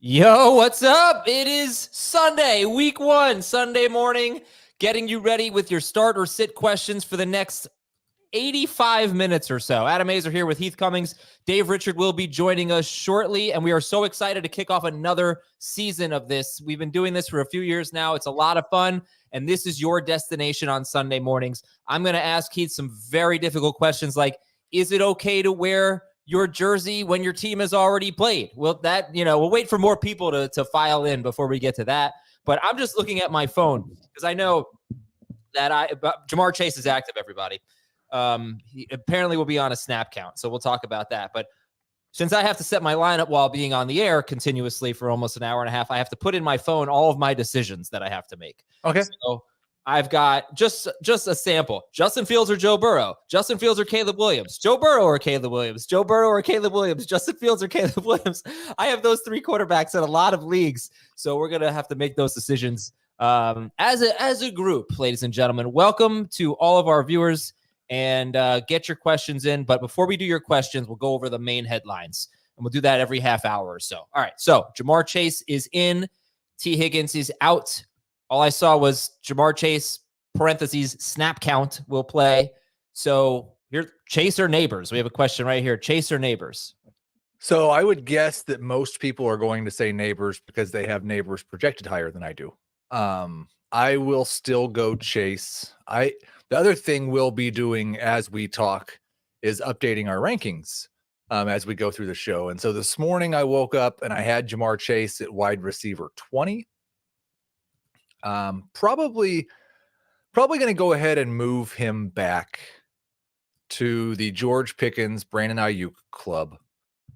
Yo, what's up? It is Sunday, week 1, Sunday morning, getting you ready with your start or sit questions for the next 85 minutes or so. Adam Azer here with Heath Cummings. Dave Richard will be joining us shortly, and we are so excited to kick off another season of this. We've been doing this for a few years now. It's a lot of fun, and this is your destination on Sunday mornings. I'm going to ask Heath some very difficult questions like, is it okay to wear your jersey when your team has already played? Well, we'll wait for more people to file in before we get to that. But I'm just looking at my phone because I know that Jamar Chase is active, everybody. He apparently will be on a snap count, so we'll talk about that. But since I have to set my lineup while being on the air continuously for almost an hour and a half, I have to put in my phone all of my decisions that I have to make. Okay. So I've got just a sample. Justin Fields or Joe Burrow. Justin Fields or Caleb Williams. Joe Burrow or Caleb Williams. Joe Burrow or Caleb Williams. Justin Fields or Caleb Williams. I have those three quarterbacks in a lot of leagues, so we're going to have to make those decisions as a group, ladies and gentlemen. Welcome to all of our viewers, and get your questions in. But before we do your questions, we'll go over the main headlines, and we'll do that every half hour or so. All right, so Jamar Chase is in. T. Higgins is out. All I saw was Jamar Chase, parentheses, snap count, will play. So here, Chase or Neighbors? We have a question right here. Chase or Neighbors? So I would guess that most people are going to say Neighbors because they have Neighbors projected higher than I do. I will still go Chase. The other thing we'll be doing as we talk is updating our rankings as we go through the show. And so this morning I woke up and I had Jamar Chase at wide receiver 20. Probably going to go ahead and move him back to the George Pickens, Brandon Ayuk club.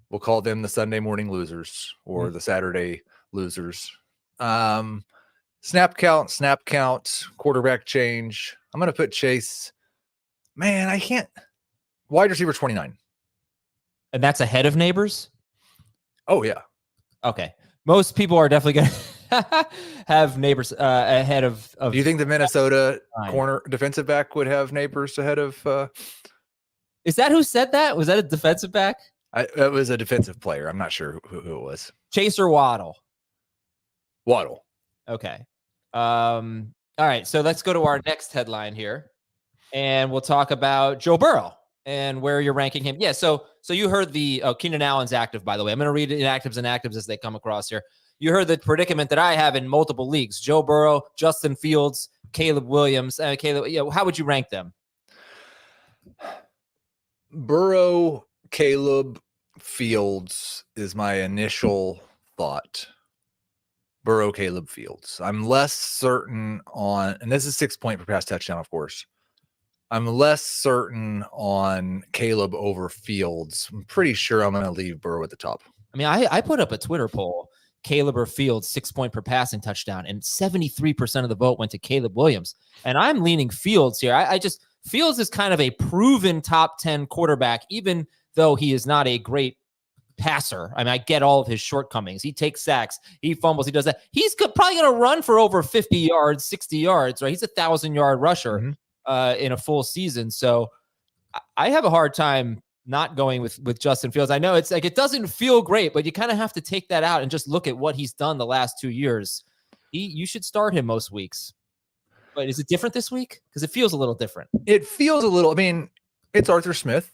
We'll call them the Sunday morning losers or the Saturday losers. Snap count, quarterback change. I'm going to put Chase. Man, I can't. Wide receiver 29. And that's ahead of Neighbors? Oh, yeah. Okay. Most people are definitely going to have Neighbors ahead of. Do you think the Minnesota corner defensive back would have Neighbors ahead of? Is that who said that? Was that a defensive back? It was a defensive player. I'm not sure who it was. Chase or Waddle? Waddle. Okay. All right. So let's go to our next headline here, and we'll talk about Joe Burrow and where you're ranking him. Yeah. So you heard the Keenan Allen's active, by the way. I'm going to read inactives and actives as they come across here. You heard the predicament that I have in multiple leagues: Joe Burrow, Justin Fields, Caleb Williams. How would you rank them? Burrow, Caleb, Fields is my initial thought. Burrow, Caleb, Fields. I'm less certain on, and this is 6 point per pass touchdown, of course. I'm less certain on Caleb over Fields. I'm pretty sure I'm going to leave Burrow at the top. I mean, I put up a Twitter poll: Caleb or Fields, 6 point per passing touchdown, and 73% of the vote went to Caleb Williams. And I'm leaning Fields here. Fields is kind of a proven top 10 quarterback, even though he is not a great passer. I mean, I get all of his shortcomings. He takes sacks, he fumbles, he does that. He's probably going to run for over 50 yards, 60 yards, right? He's a 1,000-yard rusher in a full season. So I have a hard time not going with Justin Fields. I know it's like, it doesn't feel great, but you kind of have to take that out and just look at what he's done the last 2 years. You should start him most weeks. But is it different this week? Because it feels a little different. It feels a little, I mean, it's Arthur Smith.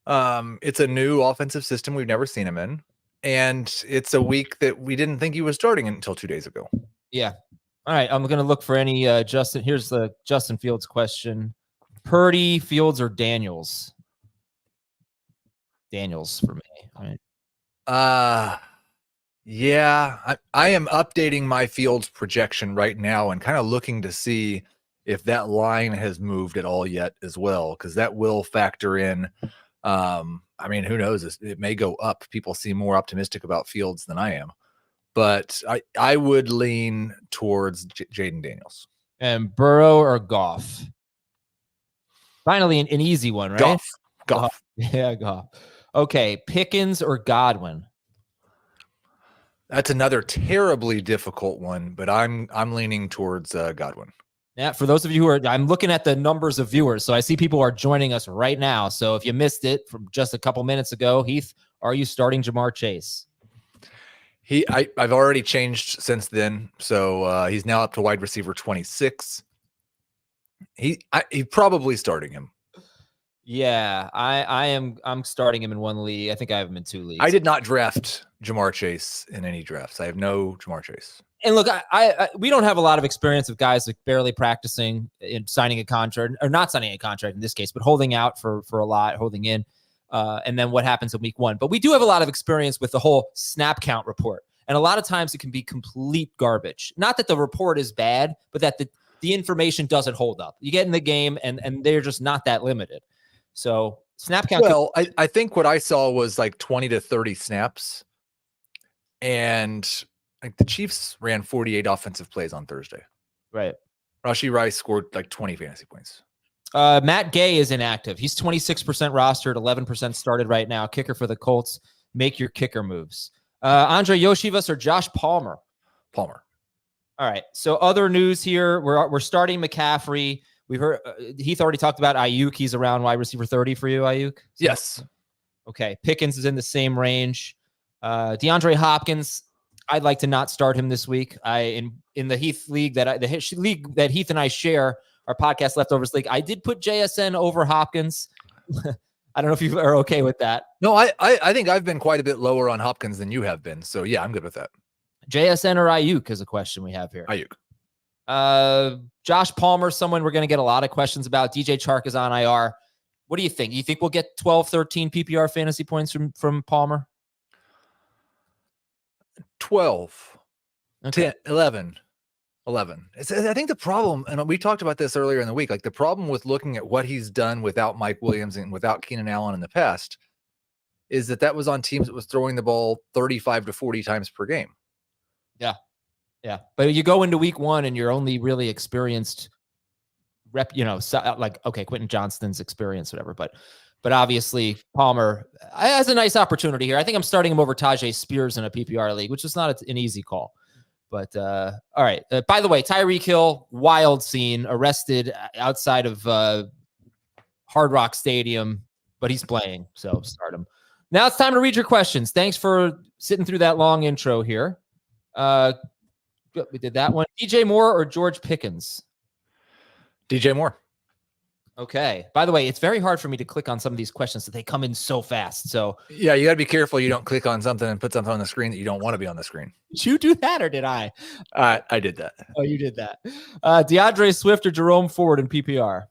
It's a new offensive system we've never seen him in. And it's a week that we didn't think he was starting until 2 days ago. Yeah. All right. I'm going to look for any Justin. Here's the Justin Fields question: Purdy, Fields, or Daniels? Daniels for me. All right. Yeah, I am updating my Fields projection right now and kind of looking to see if that line has moved at all yet as well, because that will factor in. I mean, who knows? It may go up. People seem more optimistic about Fields than I am, but I would lean towards Jaden Daniels. And Burrow or Goff? Finally, an easy one, right? Goff. Yeah, Goff. Okay, Pickens or Godwin? That's another terribly difficult one, but I'm leaning towards Godwin. Yeah, for those of you I'm looking at the numbers of viewers, so I see people are joining us right now. So if you missed it from just a couple minutes ago, Heath, are you starting Jamar Chase? I've already changed since then, so he's now up to wide receiver 26. He's probably starting him. Yeah, I'm starting him in one league. I think I have him in 2 leagues. I did not draft Jamar Chase in any drafts. I have no Jamar Chase. And look, we don't have a lot of experience with guys like barely practicing and signing a contract, or not signing a contract in this case, but holding out for a lot, holding in, and then what happens in week 1. But we do have a lot of experience with the whole snap count report, and a lot of times it can be complete garbage. Not that the report is bad, but that the information doesn't hold up. You get in the game, and they're just not that limited. So snap count. Well, I think what I saw was like 20 to 30 snaps, and like the Chiefs ran 48 offensive plays on Thursday. Right. Rashee Rice scored like 20 fantasy points. Matt Gay is inactive. He's 26% rostered, 11% started right now. Kicker for the Colts. Make your kicker moves. Andre Yoshivas or Josh Palmer? Palmer. All right. So other news here. We're starting McCaffrey. We heard Heath already talked about Ayuk. He's around wide receiver 30 for you, Ayuk? So, yes. Okay. Pickens is in the same range. DeAndre Hopkins, I'd like to not start him this week. In the Heath league the league that Heath and I share, our podcast Leftovers League, I did put JSN over Hopkins. I don't know if you are okay with that. No, I think I've been quite a bit lower on Hopkins than you have been. So yeah, I'm good with that. JSN or Ayuk is a question we have here. Ayuk. Josh Palmer, someone we're going to get a lot of questions about. DJ Chark is on IR. What do you think? You think we'll get 12, 13 PPR fantasy points from Palmer? 12, Okay. 10, 11. I think the problem, and we talked about this earlier in the week, like the problem with looking at what he's done without Mike Williams and without Keenan Allen in the past is that was on teams that was throwing the ball 35 to 40 times per game. Yeah. But you go into week 1 and you're only really experienced Quentin Johnston's experience, whatever. But obviously Palmer has a nice opportunity here. I think I'm starting him over Tajay Spears in a PPR league, which is not an easy call. But all right. By the way, Tyreek Hill, wild scene, arrested outside of Hard Rock Stadium, but he's playing, so start him. Now it's time to read your questions. Thanks for sitting through that long intro here. We did that one. DJ Moore or George Pickens? DJ Moore. Okay. By the way, it's very hard for me to click on some of these questions that they come in so fast. So yeah, you got to be careful you don't click on something and put something on the screen that you don't want to be on the screen. Did you do that or did I? I did that. Oh, you did that. DeAndre Swift or Jerome Ford in PPR?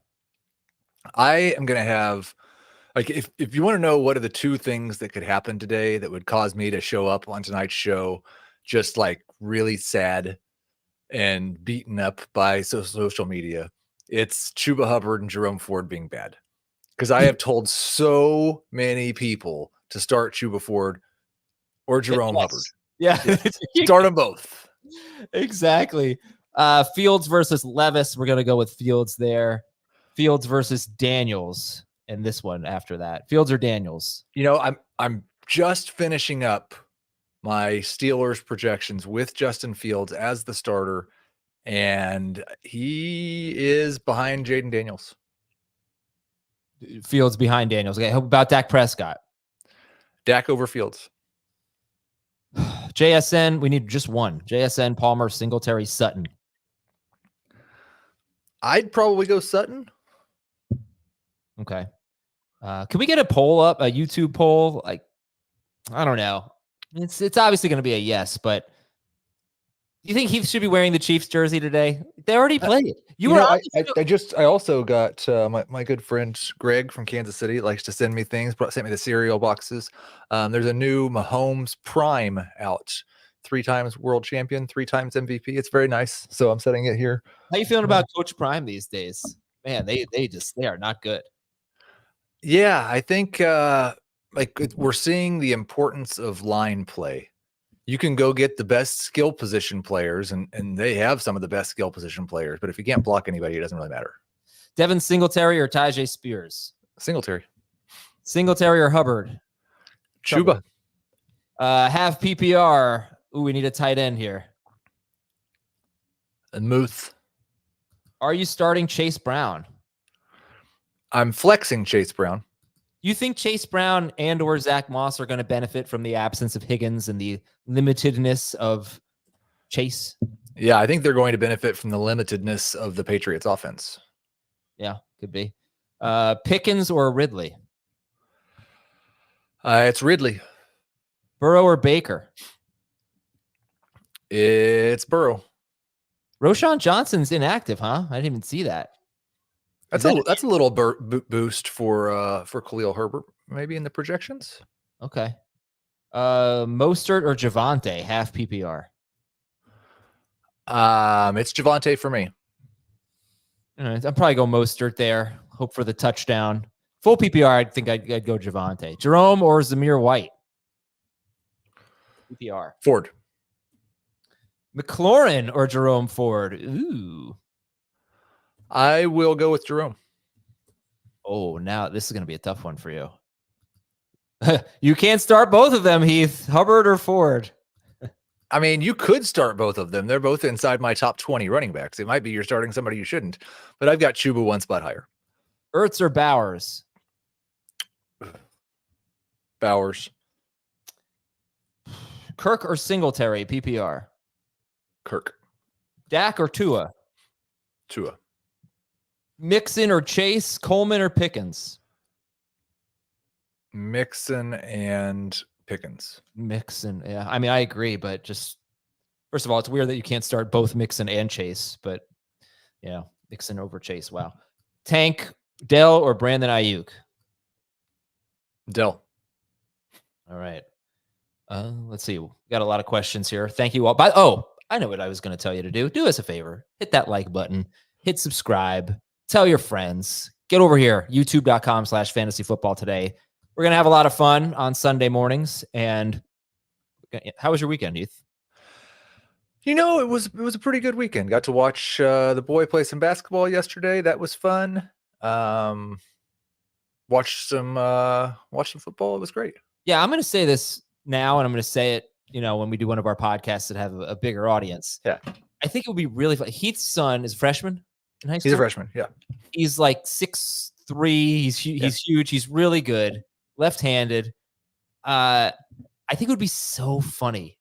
I am going to have, like, if you want to know what are the 2 things that could happen today that would cause me to show up on tonight's show just like really sad and beaten up by social media, it's Chuba Hubbard and Jerome Ford being bad. Because I have told so many people to start Chuba Ford or Jerome Hubbard. Yeah. Yes. Start them both. Exactly. Fields versus Levis. We're going to go with Fields there. Fields versus Daniels. And this one after that. Fields or Daniels? You know, I'm just finishing up my Steelers projections with Justin Fields as the starter, and he is behind Jaden Daniels. Fields behind Daniels. Okay, how about Dak Prescott? Dak over Fields. JSN, we need just one. JSN, Palmer, Singletary, Sutton. I'd probably go Sutton. Okay. Can we get a poll up, a YouTube poll? Like, I don't know. It's obviously going to be a yes, but do you think Heath should be wearing the Chiefs jersey today? They already played. I also got my good friend Greg from Kansas City likes to send me things. Sent me the cereal boxes. There's a new Mahomes Prime out. 3 times world champion, 3 times MVP. It's very nice. So I'm setting it here. How you feeling about Coach Prime these days? Man, they are not good. Yeah, I think we're seeing the importance of line play. You can go get the best skill position players, and they have some of the best skill position players. But if you can't block anybody, it doesn't really matter. Devin Singletary or Tajay Spears? Singletary. Singletary or Hubbard? Chuba. Have PPR. Ooh, we need a tight end here. And Muth. Are you starting Chase Brown? I'm flexing Chase Brown. You think Chase Brown and or Zach Moss are going to benefit from the absence of Higgins and the limitedness of Chase? Yeah, I think they're going to benefit from the limitedness of the Patriots offense. Yeah, could be. Pickens or Ridley? It's Ridley. Burrow or Baker? It's Burrow. Roschon Johnson's inactive, huh? I didn't even see that. That's a little boost for Khalil Herbert, maybe in the projections. Okay. Mostert or Javonte, half PPR? It's Javonte for me. I'm probably go Mostert there. Hope for the touchdown. Full PPR, I think I'd go Javonte. Jerome or Zamir White? PPR. Ford. McLaurin or Jerome Ford? Ooh. I will go with Jerome. Oh, now this is going to be a tough one for you. You can't start both of them, Heath. Hubbard or Ford? I mean, you could start both of them. They're both inside my top 20 running backs. It might be you're starting somebody you shouldn't, but I've got Chuba one spot higher. Ertz or Bowers? Bowers. Kirk or Singletary, PPR? Kirk. Dak or Tua? Tua. Mixon or Chase? Coleman or Pickens? Mixon and Pickens. Mixon, yeah. I mean, I agree, but just first of all, it's weird that you can't start both Mixon and Chase, but yeah, Mixon over Chase. Wow. Tank, Dell, or Brandon Ayuk? Dell. All right. Let's see. We got a lot of questions here. Thank you all. I know what I was going to tell you to do. Do us a favor. Hit that like button. Hit subscribe. Tell your friends. Get over here. YouTube.com/fantasyfootball today. We're going to have a lot of fun on Sunday mornings. And how was your weekend, Heath? You know, it was a pretty good weekend. Got to watch the boy play some basketball yesterday. That was fun. Watched some football. It was great. Yeah, I'm going to say this now, and I'm going to say it, when we do one of our podcasts that have a bigger audience. Yeah. I think it would be really fun. Heath's son is a freshman in high school. He's a freshman, yeah. He's like 6'3". He's huge. He's really good. Left-handed. I think it would be so funny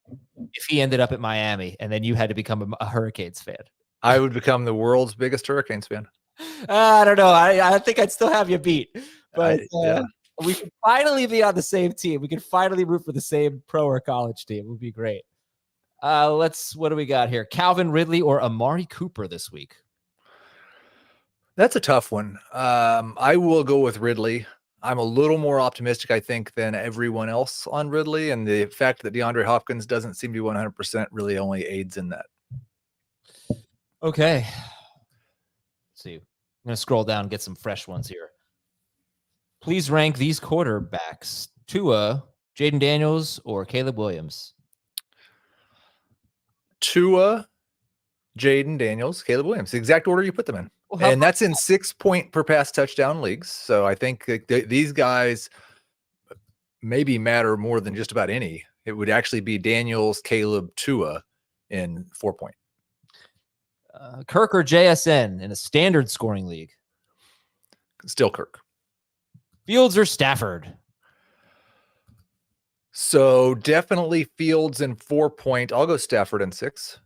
if he ended up at Miami and then you had to become a Hurricanes fan. I would become the world's biggest Hurricanes fan. I don't know. I think I'd still have you beat. But yeah. We could finally be on the same team. We could finally root for the same pro or college team. It would be great. What do we got here? Calvin Ridley or Amari Cooper this week? That's a tough one. I will go with Ridley. I'm a little more optimistic, I think, than everyone else on Ridley. And the fact that DeAndre Hopkins doesn't seem to be 100% really only aids in that. Okay. Let's see. I'm going to scroll down and get some fresh ones here. Please rank these quarterbacks: Tua, Jayden Daniels, or Caleb Williams? Tua, Jayden Daniels, Caleb Williams. The exact order you put them in. Well, and that's in 6-point per pass touchdown leagues. So I think these guys maybe matter more than just about any. It would actually be Daniels, Caleb, Tua in 4-point. Kirk or JSN in a standard scoring league? Still Kirk. Fields or Stafford? So definitely Fields in 4-point. I'll go Stafford in 6.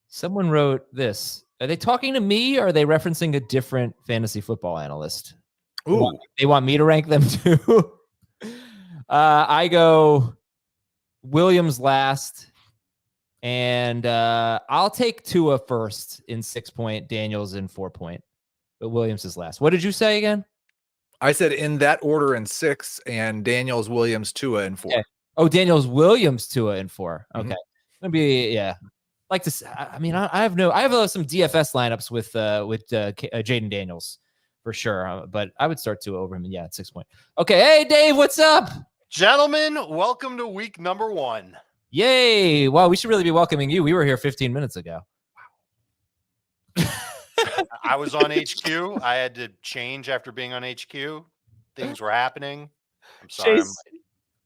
Someone wrote this. Are they talking to me or are they referencing a different fantasy football analyst? Ooh. They want me to rank them too. I go Williams last. And I'll take Tua first in 6-point, Daniels in 4-point. But Williams is last. What did you say again? I said in that order in 6 and Daniels, Williams, Tua in 4. Okay. Oh, Daniels, Williams, Tua in 4. Okay. Mm-hmm. Gonna be, yeah. Like to, I mean, I have some DFS lineups with Jayden Daniels for sure, but I would start Tua over him. Yeah, at 6-point. Okay, hey Dave, what's up, gentlemen? Welcome to week number 1. Yay! Wow, we should really be welcoming you. We were here 15 minutes ago. I was on HQ. I had to change after being on HQ. Things were happening. I'm sorry.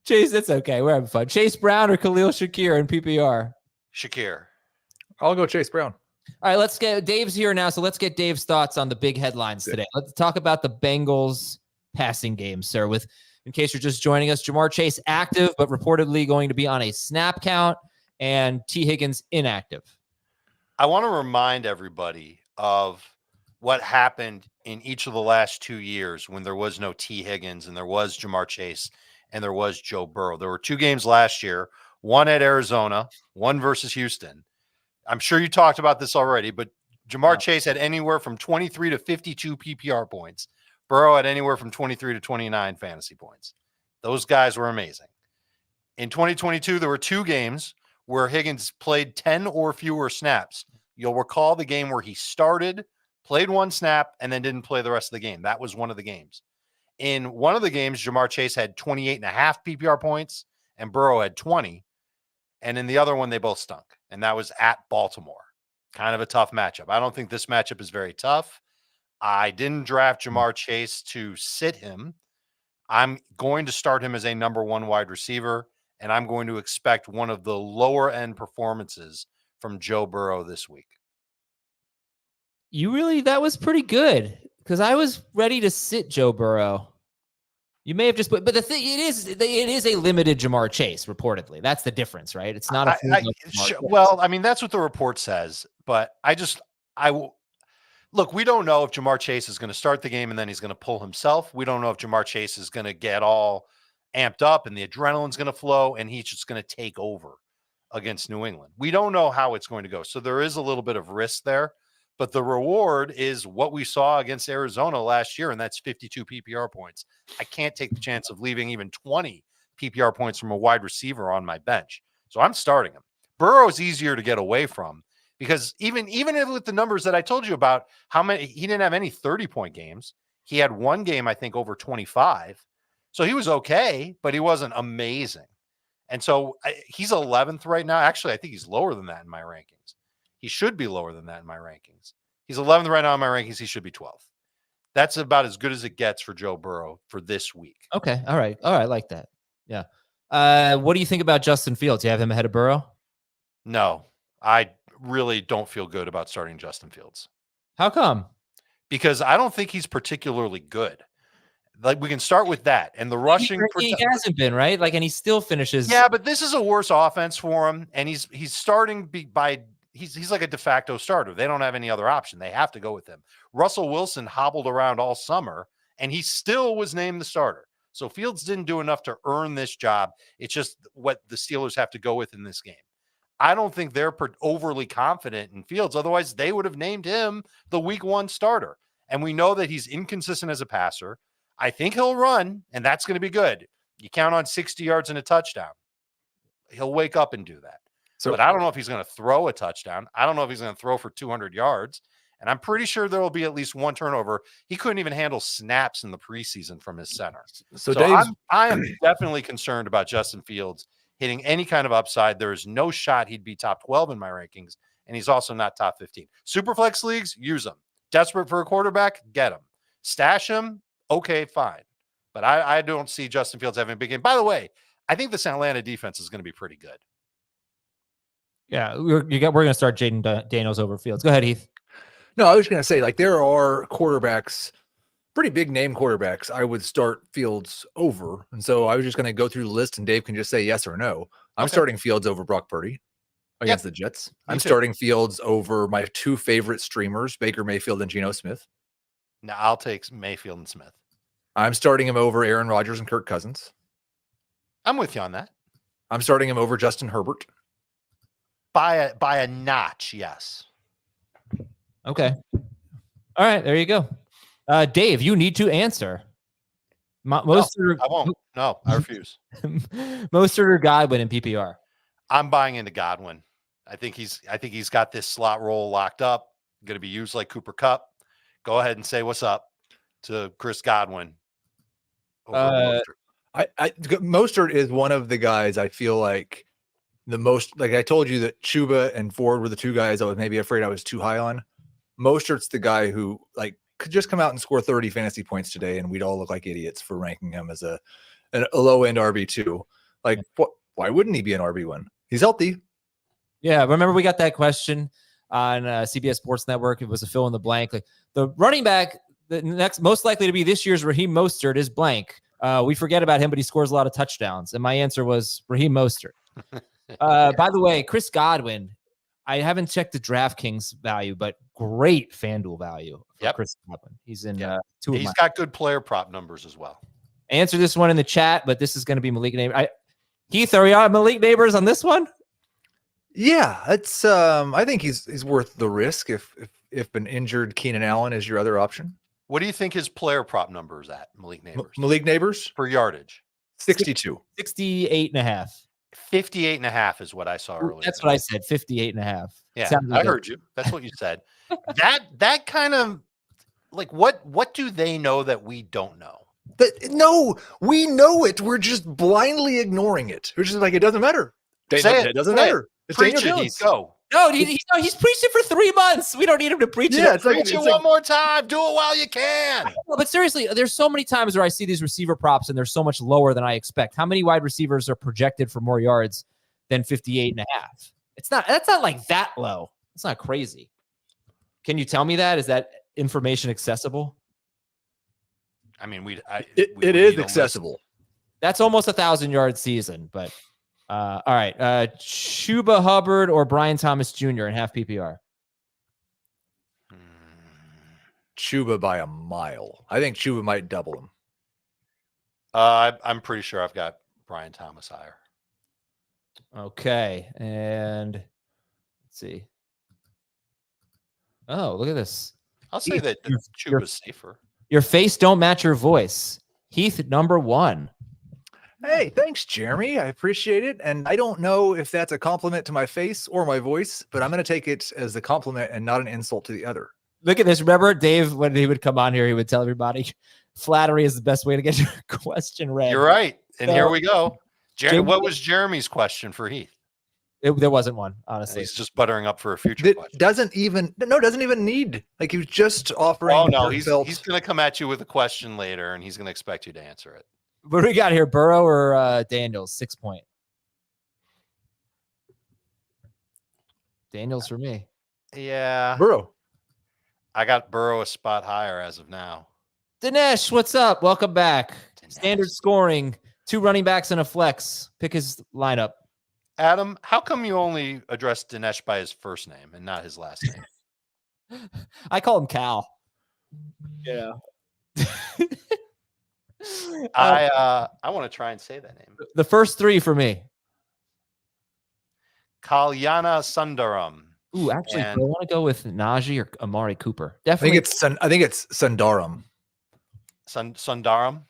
Chase, it's okay. We're having fun. Chase Brown or Khalil Shakir in PPR? Shakir. I'll go Chase Brown. All right, let's get Dave's here now. So let's get Dave's thoughts on the big headlines today. Let's talk about the Bengals passing game, sir. With, in case you're just joining us, Jamar Chase active, but reportedly going to be on a snap count, and T. Higgins inactive. I want to remind everybody of what happened in each of the last 2 years when there was no T. Higgins and there was Jamar Chase and there was Joe Burrow. There were 2 games last year, one at Arizona, one versus Houston. I'm sure you talked about this already, but Jamar Chase had anywhere from 23 to 52 PPR points. Burrow had anywhere from 23 to 29 fantasy points. Those guys were amazing. In 2022, there were 2 games where Higgins played 10 or fewer snaps. You'll recall the game where he started, played 1 snap, and then didn't play the rest of the game. That was one of the games. In one of the games, Jamar Chase had 28.5 PPR points and Burrow had 20. And in the other one, they both stunk. And that was at Baltimore. Kind of a tough matchup. I don't think this matchup is very tough. I didn't draft Jamar Chase to sit him. I'm going to start him as a number 1 wide receiver, and I'm going to expect one of the lower end performances from Joe Burrow this week. That was pretty good, because I was ready to sit Joe Burrow. You may have just put, but the thing it is a limited Jamar Chase, reportedly. That's the difference, right? It's not well, I mean, that's what the report says, but look, we don't know if Jamar Chase is going to start the game and then he's going to pull himself. We don't know if Jamar Chase is going to get all amped up and the adrenaline's going to flow and he's just going to take over against New England. We don't know how it's going to go. So there is a little bit of risk there, but the reward is what we saw against Arizona last year, and that's 52 PPR points. I can't take the chance of leaving even 20 PPR points from a wide receiver on my bench. So I'm starting him. Burrow is easier to get away from because even with the numbers that I told you about, he didn't have any 30-point games. He had 1 game, I think, over 25. So he was okay, but he wasn't amazing. And so he's 11th right now. Actually, I think he's lower than that in my rankings. He should be lower than that in my rankings. He's 11th right now in my rankings. He should be 12th. That's about as good as it gets for Joe Burrow for this week. Okay. All right. I like that. Yeah. What do you think about Justin Fields? Do you have him ahead of Burrow? No, I really don't feel good about starting Justin Fields. How come? Because I don't think he's particularly good. Like, we can start with that. And the rushing. He hasn't been, right? Like, and he still finishes. Yeah, but this is a worse offense for him. And he's starting he's like a de facto starter. They don't have any other option. They have to go with him. Russell Wilson hobbled around all summer, and he still was named the starter. So Fields didn't do enough to earn this job. It's just what the Steelers have to go with in this game. I don't think they're overly confident in Fields. Otherwise, they would have named him the week 1 starter. And we know that he's inconsistent as a passer. I think he'll run, and that's going to be good. You count on 60 yards and a touchdown. He'll wake up and do that. But I don't know if he's going to throw a touchdown. I don't know if he's going to throw for 200 yards. And I'm pretty sure there will be at least 1 turnover. He couldn't even handle snaps in the preseason from his center. So I am definitely concerned about Justin Fields hitting any kind of upside. There is no shot he'd be top 12 in my rankings, and he's also not top 15. Superflex leagues, use him. Desperate for a quarterback, get him. Stash him, okay, fine. But I don't see Justin Fields having a big game. By the way, I think this Atlanta defense is going to be pretty good. Yeah, we're going to start Jaden Daniels over Fields. Go ahead, Heath. No, I was going to say, like, there are quarterbacks, pretty big name quarterbacks, I would start Fields over. And so I was just going to go through the list, and Dave can just say yes or no. I'm starting Fields over Brock Purdy against the Jets. I'm starting Fields over my 2 favorite streamers, Baker Mayfield and Geno Smith. Now I'll take Mayfield and Smith. I'm starting him over Aaron Rodgers and Kirk Cousins. I'm with you on that. I'm starting him over Justin Herbert. By a notch, yes. Okay. All right, there you go. Dave, you need to answer. I won't. No, I refuse. Mostert or Godwin in PPR? I'm buying into Godwin. I think he's got this slot role locked up. Going to be used like Cooper Kupp. Go ahead and say what's up to Chris Godwin. Mostert is one of the guys I feel like the most, like I told you that Chuba and Ford were the 2 guys I was maybe afraid I was too high on. Mostert's the guy who like could just come out and score 30 fantasy points today, and we'd all look like idiots for ranking him as a low end RB2. Like, why wouldn't he be an RB1? He's healthy. Yeah, remember we got that question on CBS Sports Network. It was a fill in the blank. Like the running back the next most likely to be this year's Raheem Mostert is blank. We forget about him, but he scores a lot of touchdowns. And my answer was Raheem Mostert. By the way, Chris Godwin, I haven't checked the DraftKings value, but great FanDuel value for Chris Godwin. He's in He's got good player prop numbers as well. Answer this one in the chat, but this is going to be Malik Neighbors. Heath, are we on Malik Neighbors on this one? Yeah, it's I think he's worth the risk if an injured Keenan Allen is your other option. What do you think his player prop number is at, Malik Neighbors? Malik Neighbors? Per yardage. 62. 68.5. 58.5 is what I saw earlier. That's what I said, 58.5. Yeah, I heard you. That's what you said. that kind of, like, what do they know that we don't know? No, we know it. We're just blindly ignoring it. We're just like, it doesn't matter. It doesn't matter. It's Preach Daniel it, Jones. go. No, he's preached it for 3 months. We don't need him to preach it. It's like, preach it one more time. Do it while you can. No, but seriously, there's so many times where I see these receiver props and they're so much lower than I expect. How many wide receivers are projected for more yards than 58.5? That's not like that low. It's not crazy. Can you tell me that? Is that information accessible? I mean, it is accessible. That's almost 1,000-yard season, but all right. Chuba Hubbard or Brian Thomas Jr. in half PPR? Chuba by a mile. I think Chuba might double him. I'm pretty sure I've got Brian Thomas higher. Okay, and let's see. Oh, look at this. I'll say that Chuba's safer. Your face don't match your voice. Heath, number 1. Hey, thanks, Jeremy. I appreciate it. And I don't know if that's a compliment to my face or my voice, but I'm going to take it as a compliment and not an insult to the other. Look at this. Remember, Dave, when he would come on here, he would tell everybody flattery is the best way to get your question read. You're right. And here we go. What was Jeremy's question for Heath? There wasn't one, honestly. He's just buttering up for a future question. Doesn't even need. Like, he was just offering. Oh, no, he's going to come at you with a question later, and he's going to expect you to answer it. What do we got here? Burrow or Daniels? 6 point. Daniels for me. Yeah. Burrow. I got Burrow a spot higher as of now. Dinesh, what's up? Welcome back. Standard scoring. 2 running backs and a flex. Pick his lineup. Adam, how come you only address Dinesh by his first name and not his last name? I call him Cal. Yeah. I want to try and say that name. The first 3 for me. Kalyana Sundaram. Ooh, actually, I want to go with Najee or Amari Cooper. Definitely. I think it's Sundaram. Sundaram.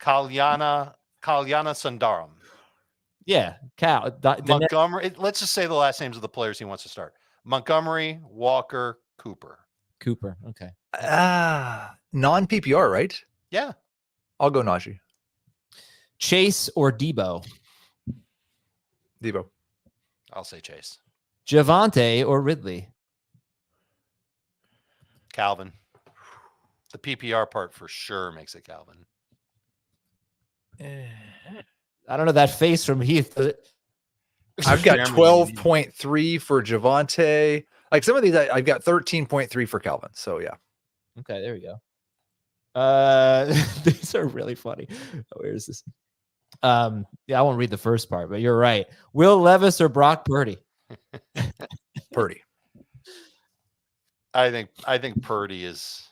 Kalyana Sundaram. Yeah, Cal. Montgomery. Let's just say the last names of the players he wants to start. Montgomery, Walker, Cooper. Okay. Non-PPR, right? Yeah. I'll go Najee. Chase or Debo? Debo. I'll say Chase. Javonte or Ridley? Calvin. The PPR part for sure makes it Calvin. I don't know that face from Heath. I've got 12.3 for Javonte. Like some of these, I've got 13.3 for Calvin. So yeah. Okay, there we go. These are really funny. Where is this? Yeah, I won't read the first part, but you're right. Will Levis or Brock Purdy? Purdy. I think Purdy is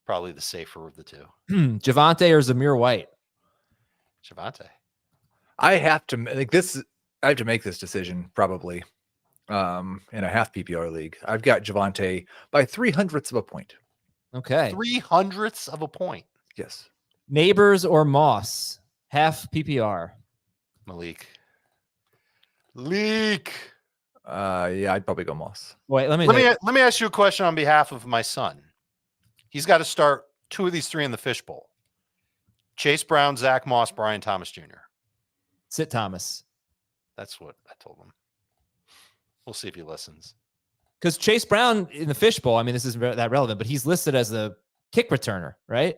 probably the safer of the two. Javonte or Zamir White? Javonte. I have to make this decision probably in a half PPR league. I've got Javonte by 0.03 of a point. Okay. 0.03 of a point. Yes. Neighbors or Moss? Half PPR. Malik. Leak. Yeah, I'd probably go Moss. Wait, let me ask you a question on behalf of my son. He's got to start 2 of these 3 in the fishbowl. Chase Brown, Zach Moss, Brian Thomas Jr. Sit Thomas. That's what I told him. We'll see if he listens. Because Chase Brown in the fishbowl, I mean, this isn't that relevant, but he's listed as a kick returner, right?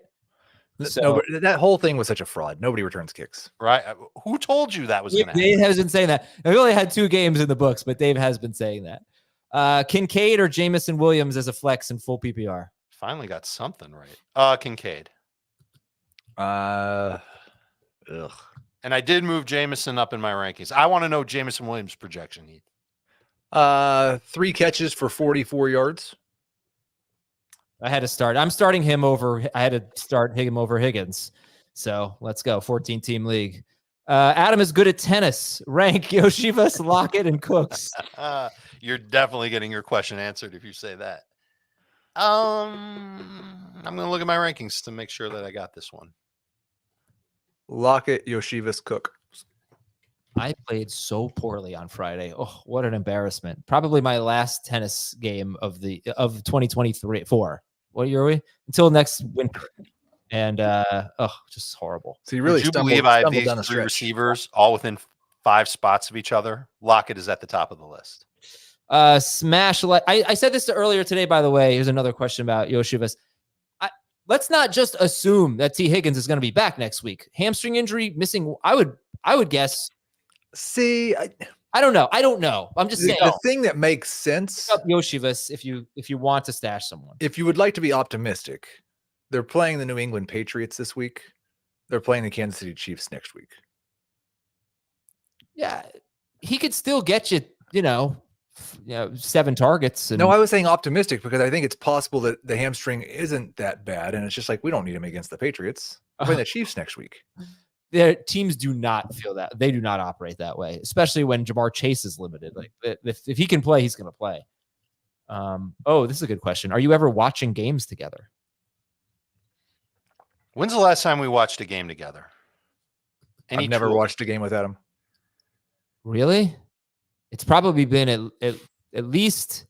So, no, but that whole thing was such a fraud. Nobody returns kicks. Right. Who told you that was going to happen? Dave has been saying that. I've only had 2 games in the books, but Dave has been saying that. Kincaid or Jamison Williams as a flex in full PPR? Finally got something right. Kincaid. Ugh. And I did move Jameson up in my rankings. I want to know Jameson Williams' projection, Heath. 3 catches for 44 yards. I had to start. I'm starting him over. I had to start him over Higgins. So let's go. 14-team league. Adam is good at tennis. Rank Yoshivas, Lockett, and Cooks. You're definitely getting your question answered if you say that. I'm going to look at my rankings to make sure that I got this one. Lockett, Yoshivas, Cook. I played so poorly on Friday. Oh, what an embarrassment. Probably my last tennis game of 2023-4. What year are we? Until next winter. And just horrible. So you really Would you stumbled, believe I have stumbled these down the 3 stretch. receivers all within 5 spots of each other? Lockett is at the top of the list. Smash. I said this earlier today, by the way. Here's another question about Yoshivas. Let's not just assume that T. Higgins is going to be back next week. Hamstring injury, missing. I would guess. See, I don't know. I'm just saying. The thing that makes sense. Pick up Yoshivas if you want to stash someone. If you would like to be optimistic, they're playing the New England Patriots this week. They're playing the Kansas City Chiefs next week. Yeah, he could still get you, 7 targets. And No, I was saying optimistic because I think it's possible that the hamstring isn't that bad, and it's just like we don't need him against the Patriots. We're playing the Chiefs next week. Their teams do not feel that. They do not operate that way, especially when Jamar Chase is limited. Like if he can play, he's going to play. This is a good question. Are you ever watching games together? When's the last time we watched a game together? I've never watched a game with Adam. Really? It's probably been at least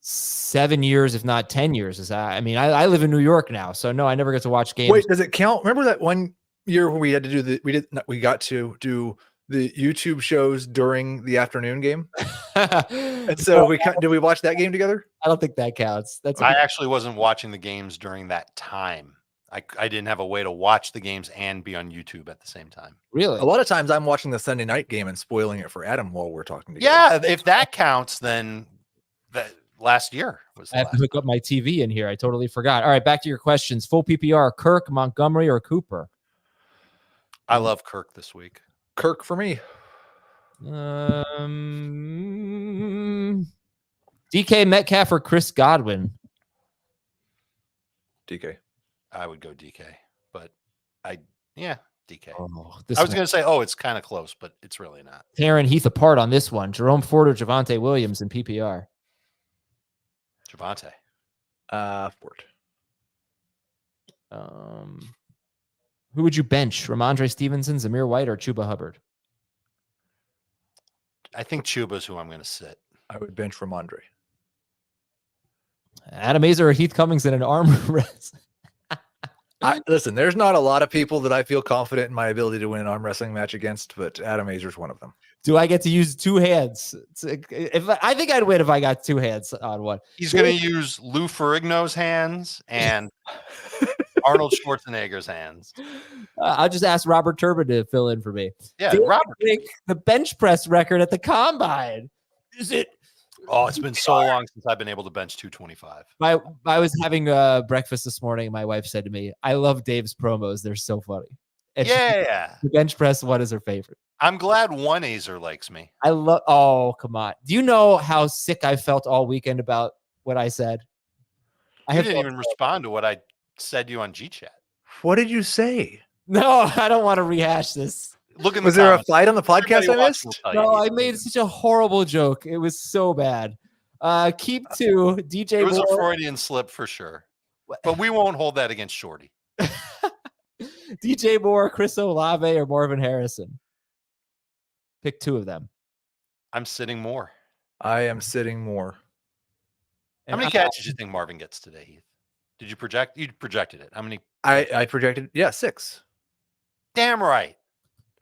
7 years, if not 10 years. I live in New York now, so no, I never get to watch games. Wait, does it count? Remember that one year where we had to do we got to do the YouTube shows during the afternoon game? And so did we watch that game together? I don't think that counts. I actually wasn't watching the games during that time. I didn't have a way to watch the games and be on YouTube at the same time. Really? A lot of times I'm watching the Sunday night game and spoiling it for Adam while we're talking together. Yeah, if that counts, then that last year was. I have to hook up my TV in here. I totally forgot. All right, back to your questions. Full PPR: Kirk, Montgomery, or Cooper? I love Kirk this week. Kirk for me. DK Metcalf or Chris Godwin? DK. I would go DK, but DK. Oh, I was going to say, it's kind of close, but it's really not. Tearing Heath apart on this one. Jerome Ford or Javonte Williams in PPR? Javonte. Ford. Who would you bench? Ramondre Stevenson, Zamir White, or Chuba Hubbard? I think Chuba's who I'm going to sit. I would bench Ramondre. Adam Azer or Heath Cummings in an arm rest? Listen, there's not a lot of people that I feel confident in my ability to win an arm wrestling match against, but Adam Azer's one of them. Do I get to use 2 hands? I think I'd win if I got 2 hands on one. He's going to use Lou Ferrigno's hands and Arnold Schwarzenegger's hands. I'll just ask Robert Turbin to fill in for me. Yeah, Did Robert. The bench press record at the combine. Is it? Oh, it's been so long since I've been able to bench 225. I was having breakfast this morning. My wife said to me, "I love Dave's promos. They're so funny." And the bench press one is her favorite. I'm glad one Azer likes me. I love. Oh, come on! Do you know how sick I felt all weekend about what I said? You didn't even respond to what I said to you on GChat. What did you say? No, I don't want to rehash this. Was there a fight on the podcast I missed? No, I made such a horrible joke. It was so bad. Keep 2. DJ It was Moore. a Freudian slip for sure. But we won't hold that against Shorty. DJ Moore, Chris Olave, or Marvin Harrison? Pick 2 of them. I'm sitting Moore. I am sitting Moore. How many catches do you think Marvin gets today, Heath? Did you project? You projected it. How many? I projected, 6. Damn right.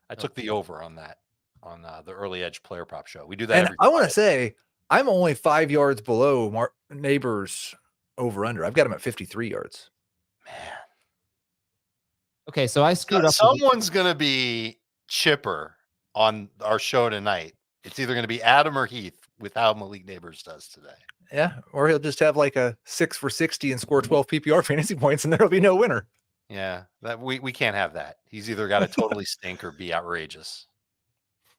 I took the over on that on the Early Edge Player Prop Show. We do that. And I want to say I'm only 5 yards below Neighbors over under. I've got him at 53 yards. Man. Okay, so I screwed up. Someone's going to be chipper on our show tonight It's either going to be Adam or Heath with how Malik Neighbors does today. Yeah, or he'll just have like a 6 for 60 and score 12 PPR fantasy points, and there'll be no winner. Yeah, that we can't have that. He's either got to totally stink or be outrageous.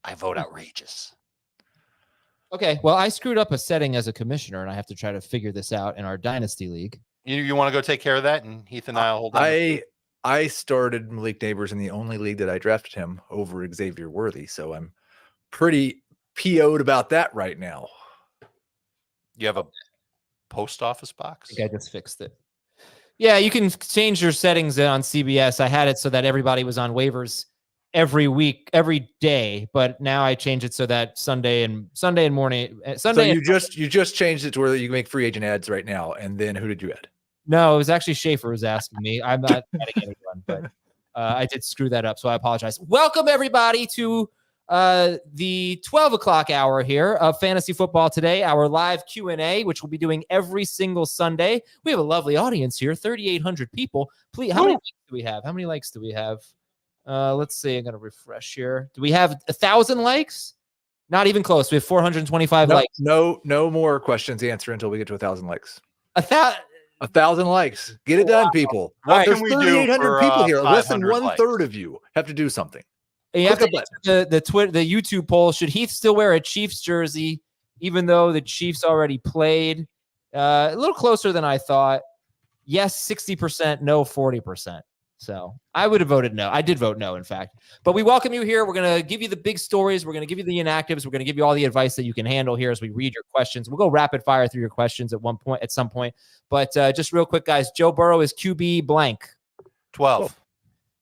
I vote outrageous. Okay, well, I screwed up a setting as a commissioner, and I have to try to figure this out in our Dynasty League. You want to go take care of that, and Heath and I'll hold on. I started Malik Neighbors in the only league that I drafted him over Xavier Worthy, so I'm pretty PO'd about that right now. You have a post office box? I think I just fixed it. Yeah, you can change your settings on CBS. I had it so that everybody was on waivers every week, every day, but now I change it so that Sunday and morning. So you just changed it to where you can make free agent ads right now. And then who did you add? No, it was actually Schaefer who's asking me. I'm not adding anyone, but I did screw that up, so I apologize. Welcome everybody to the 12 o'clock hour here of Fantasy Football Today, our live Q&A, which we'll be doing every single Sunday. We have a lovely audience here, 3,800 people. Please, how many likes do we have? How many likes do we have? Let's see. I'm going to refresh here. Do we have 1,000 likes? Not even close. We have 425 likes. No more questions to answer until we get to 1,000 likes. 1,000 likes. Get it done, people. What There's can we do 3,800 people here. Less than 500 1/3 likes? of you have to do something. And you have to answer the YouTube poll. Should Heath still wear a Chiefs jersey, even though the Chiefs already played? A little closer than I thought. Yes, 60%. No, 40%. So I would have voted no. I did vote no, in fact. But we welcome you here. We're going to give you the big stories. We're going to give you the inactives. We're going to give you all the advice that you can handle here as we read your questions. We'll go rapid fire through your questions at some point. But just real quick, guys, Joe Burrow is QB blank. 12.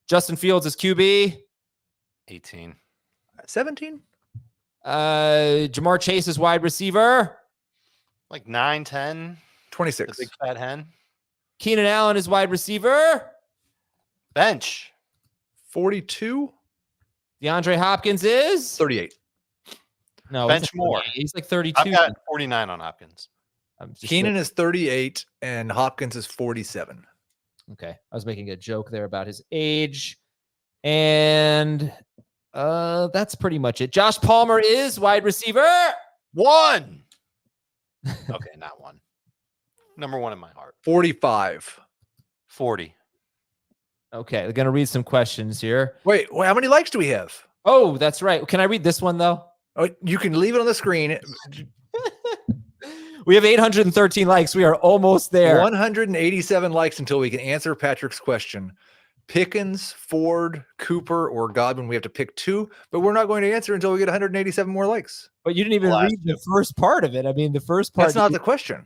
Justin Fields is QB 18. 17. Jamar Chase is wide receiver. Like 9, 10. 26. The big fat hen. Keenan Allen is wide receiver. Bench. 42. DeAndre Hopkins is 38. no bench more. He's like 32. I've got 49 on Hopkins. Keenan is 38 and Hopkins is 47. Okay, I was making a joke there about his age, and that's pretty much it. Josh Palmer is wide receiver. 1. Okay, not 1. Number 1 in my heart. 45. 40. Okay, we're gonna read some questions here. Wait, how many likes do we have? Oh, that's right. Can I read this one though? Oh, you can leave it on the screen. We have 813 likes. We are almost there. 187 likes until we can answer Patrick's question. Pickens, Ford, Cooper, or Godwin. We have to pick 2, but we're not going to answer until we get 187 more likes. But you didn't even read the first part of it. I mean, the first part. That's not the question.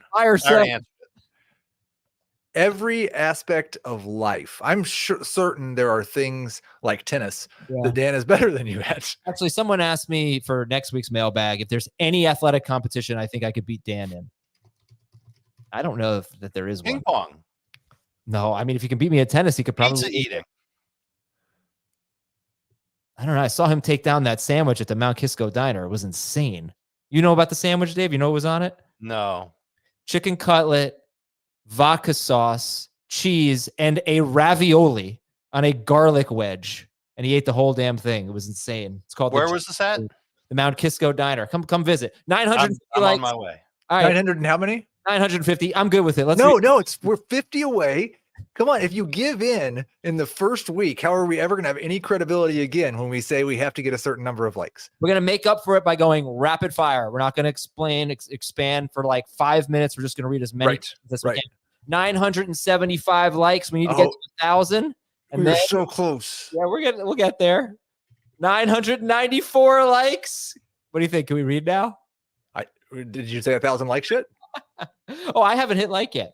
Every aspect of life. I'm certain there are things like tennis that Dan is better than you at. Actually, someone asked me for next week's mailbag if there's any athletic competition I think I could beat Dan in. I don't know that there is one. Ping pong. No, I mean, if you can beat me at tennis, he could probably. Pizza eating. I don't know. I saw him take down that sandwich at the Mount Kisco Diner. It was insane. You know about the sandwich, Dave? You know what was on it? No. Chicken cutlet, vodka sauce, cheese, and a ravioli on a garlic wedge. And he ate the whole damn thing. It was insane. It's called. Where was this at? The Mount Kisco Diner. Come visit. 950 I'm likes. on my way. All right. 900 and how many? 950. I'm good with it. We're 50 away. Come on. If you give in the first week, how are we ever going to have any credibility again when we say we have to get a certain number of likes? We're going to make up for it by going rapid fire. We're not going to expand for like 5 minutes. We're just going to read as many as we can. 975 likes. We need to get to 1,000. And we're so close. Yeah, we'll get there. 994 likes. What do you think? Can we read now? Did you say 1,000 likes yet? Oh, I haven't hit like yet.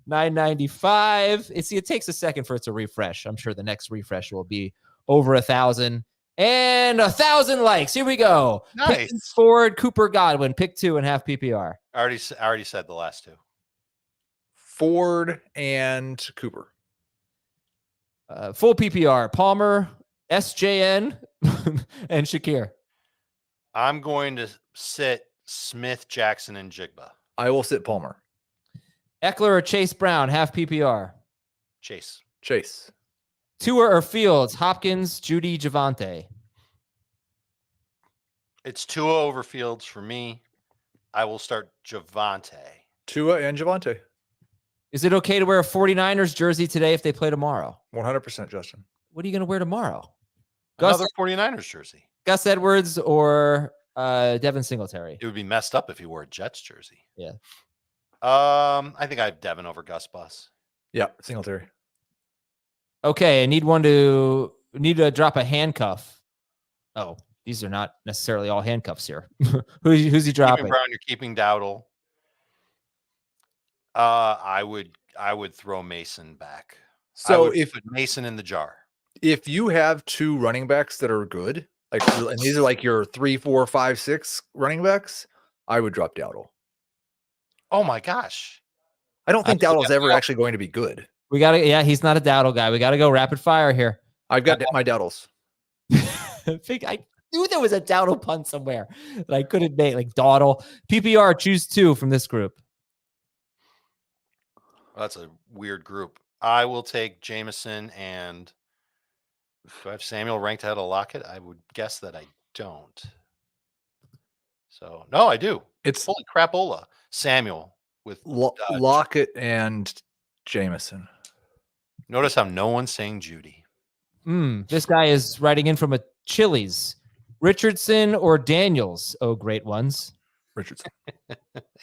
995. It takes a second for it to refresh. I'm sure the next refresh will be over 1,000 and 1,000 likes. Here we go. Nice. Pickens, Ford, Cooper, Godwin. Pick 2 and half PPR. I already said the last 2. Ford and Cooper. Full PPR. Palmer, SJN, and Shakir. I'm going to sit Smith, Jackson, and Jigba. I will sit Palmer. Eckler or Chase Brown, half PPR. Chase. Tua or Fields, Hopkins, Judy, Javonte. It's Tua over Fields for me. I will start Javonte. Tua and Javonte. Is it okay to wear a 49ers jersey today if they play tomorrow? 100%, Justin. What are you going to wear tomorrow? Another 49ers jersey. Gus Edwards or Devin Singletary? It would be messed up if he wore a Jets jersey. Yeah. I think I have Devin over Gus Bus. Yeah, Singletary. Okay, I need to drop a handcuff. Oh, these are not necessarily all handcuffs here. Who's he dropping? Keeping Brown, you're keeping Dowdle. I would throw Mason back. So if put Mason in the jar. If you have two running backs that are good, like, and these are like your 3, 4, 5, 6 running backs, I would drop Dowdle. Oh my gosh. I don't think Dowdle's ever actually going to be good. We got to, yeah, he's not a Dowdle guy. We got to go rapid fire here. I've got my Dowdles. I knew there was a Dowdle pun somewhere that I couldn't make, like Dawdle. PPR, choose 2 from this group. Well, that's a weird group. I will take Jameson and do I have Samuel ranked ahead of Lockett? I would guess that I don't. So no, I do. It's holy crapola. Samuel with Lockett and Jameson. Notice how no one's saying Judy. This guy is writing in from a Chili's. Richardson or Daniels? Oh, great ones. Richardson.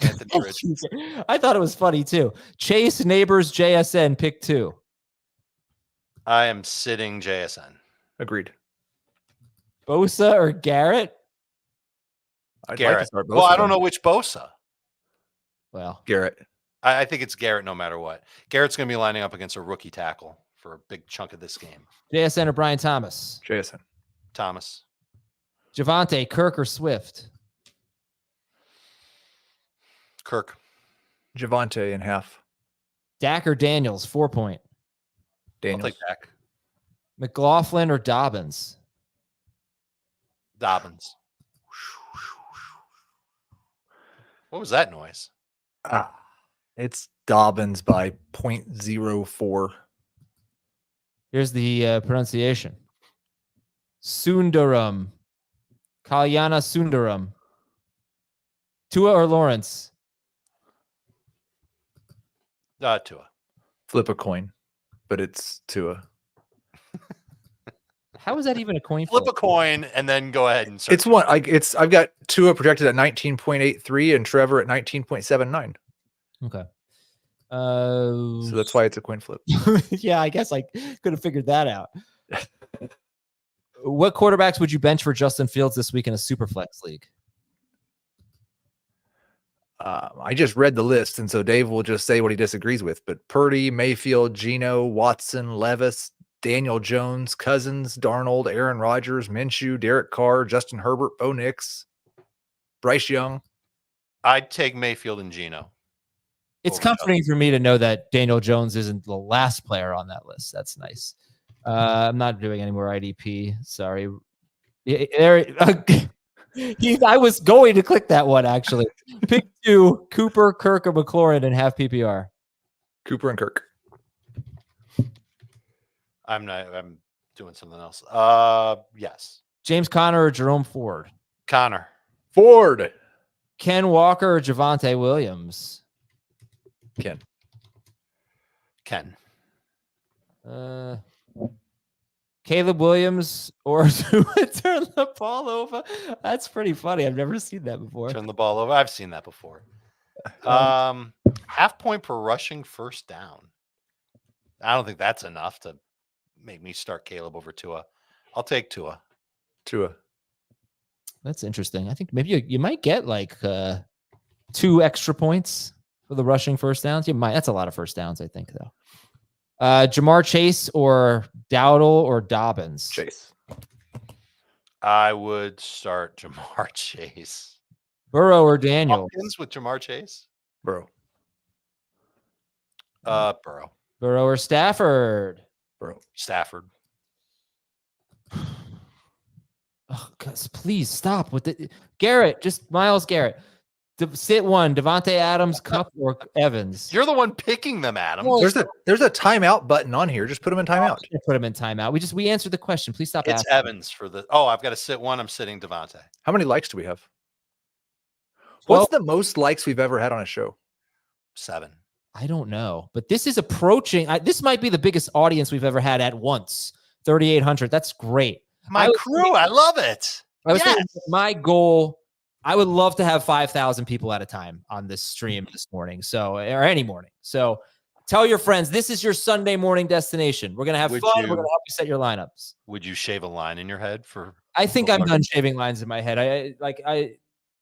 Anthony Richardson. I thought it was funny too. Chase, Neighbors, JSN, pick 2. I am sitting JSN. Agreed. Bosa or Garrett? Garrett. Well, I don't know which Bosa. Well, Garrett. I think it's Garrett no matter what. Garrett's going to be lining up against a rookie tackle for a big chunk of this game. JSN or Brian Thomas? JSN. Thomas. Javonte, Kirk or Swift? Kirk. Javonte in half. Dak or Daniels, 4-point? Daniels. I'll take Dak. McLaughlin or Dobbins? Dobbins. What was that noise? It's Dobbins by 0.04. Here's the pronunciation. Sundaram. Kalyana Sundaram. Tua or Lawrence? Tua. Flip a coin, but it's Tua. How is that even a coin flip? Flip a coin and then go ahead and search. It's one. I've got Tua projected at 19.83 and Trevor at 19.79. Okay. So that's why it's a coin flip. Yeah, I guess I could have figured that out. What quarterbacks would you bench for Justin Fields this week in a Superflex league? I just read the list, and so Dave will just say what he disagrees with. But Purdy, Mayfield, Geno, Watson, Levis, Daniel Jones, Cousins, Darnold, Aaron Rodgers, Minshew, Derek Carr, Justin Herbert, Bo Nix, Bryce Young. I'd take Mayfield and Geno. It's comforting for me to know that Daniel Jones isn't the last player on that list. That's nice. I'm not doing any more IDP. Sorry. I was going to click that one, actually. Pick 2, Cooper, Kirk, or McLaurin, and have PPR. Cooper and Kirk. I'm doing something else. Yes. James Conner or Jerome Ford? Connor. Ford. Ken Walker or Javonte Williams? Ken. Caleb Williams or turn the ball over? That's pretty funny. I've never seen that before. Turn the ball over. I've seen that before. Half point per rushing first down. I don't think that's enough to make me start Caleb over Tua. I'll take Tua. That's interesting. I think maybe you might get like 2 extra points for the rushing first downs. You might. That's a lot of first downs, I think, though. Jamar Chase or Dowdle or Dobbins? Chase. I would start Jamar Chase. Burrow or Daniels? Hopkins with Jamar Chase? Burrow. Burrow. Burrow or Stafford? Burrow. Stafford. Oh, guys, please stop with it. Garrett, just Myles Garrett. Sit one, Devontae Adams, Cup, or Evans. You're the one picking them, Adam. Well, There's a timeout button on here. Just put them in timeout. Put him in timeout. We answered the question. Please stop It's asking. Evans for the. Oh, I've got to sit one. I'm sitting Devontae. How many likes do we have? Well- What's the most likes we've ever had on a show? 7. I don't know, but this is approaching. This might be the biggest audience we've ever had at once. 3,800. That's great. My crew. I love it. I was Yes. thinking my goal. I would love to have 5,000 people at a time on this stream this morning. So, or any morning. So, tell your friends this is your Sunday morning destination. We're gonna have Would fun. you- We're gonna help you set your lineups. Would you shave a line in your head for? I think I'm done shaving lines in my head.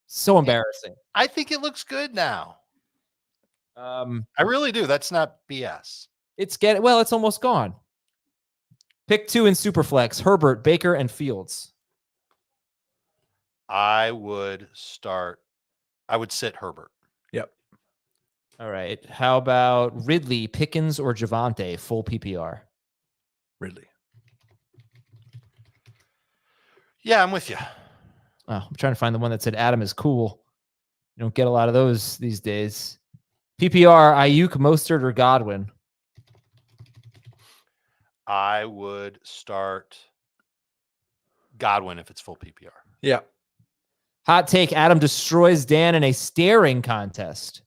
So embarrassing. I think it looks good now. I I really do. That's not BS. It's almost gone. Pick 2 in Superflex: Herbert, Baker, and Fields. I would sit Herbert. Yep. All right. How about Ridley, Pickens, or Javonte? Full PPR. Ridley. Yeah, I'm with you. Oh, I'm trying to find the one that said Adam is cool. You don't get a lot of those these days. PPR: Ayuk, Mostert, or Godwin. I would start Godwin if it's full PPR. Yeah. Hot take: Adam destroys Dan in a staring contest.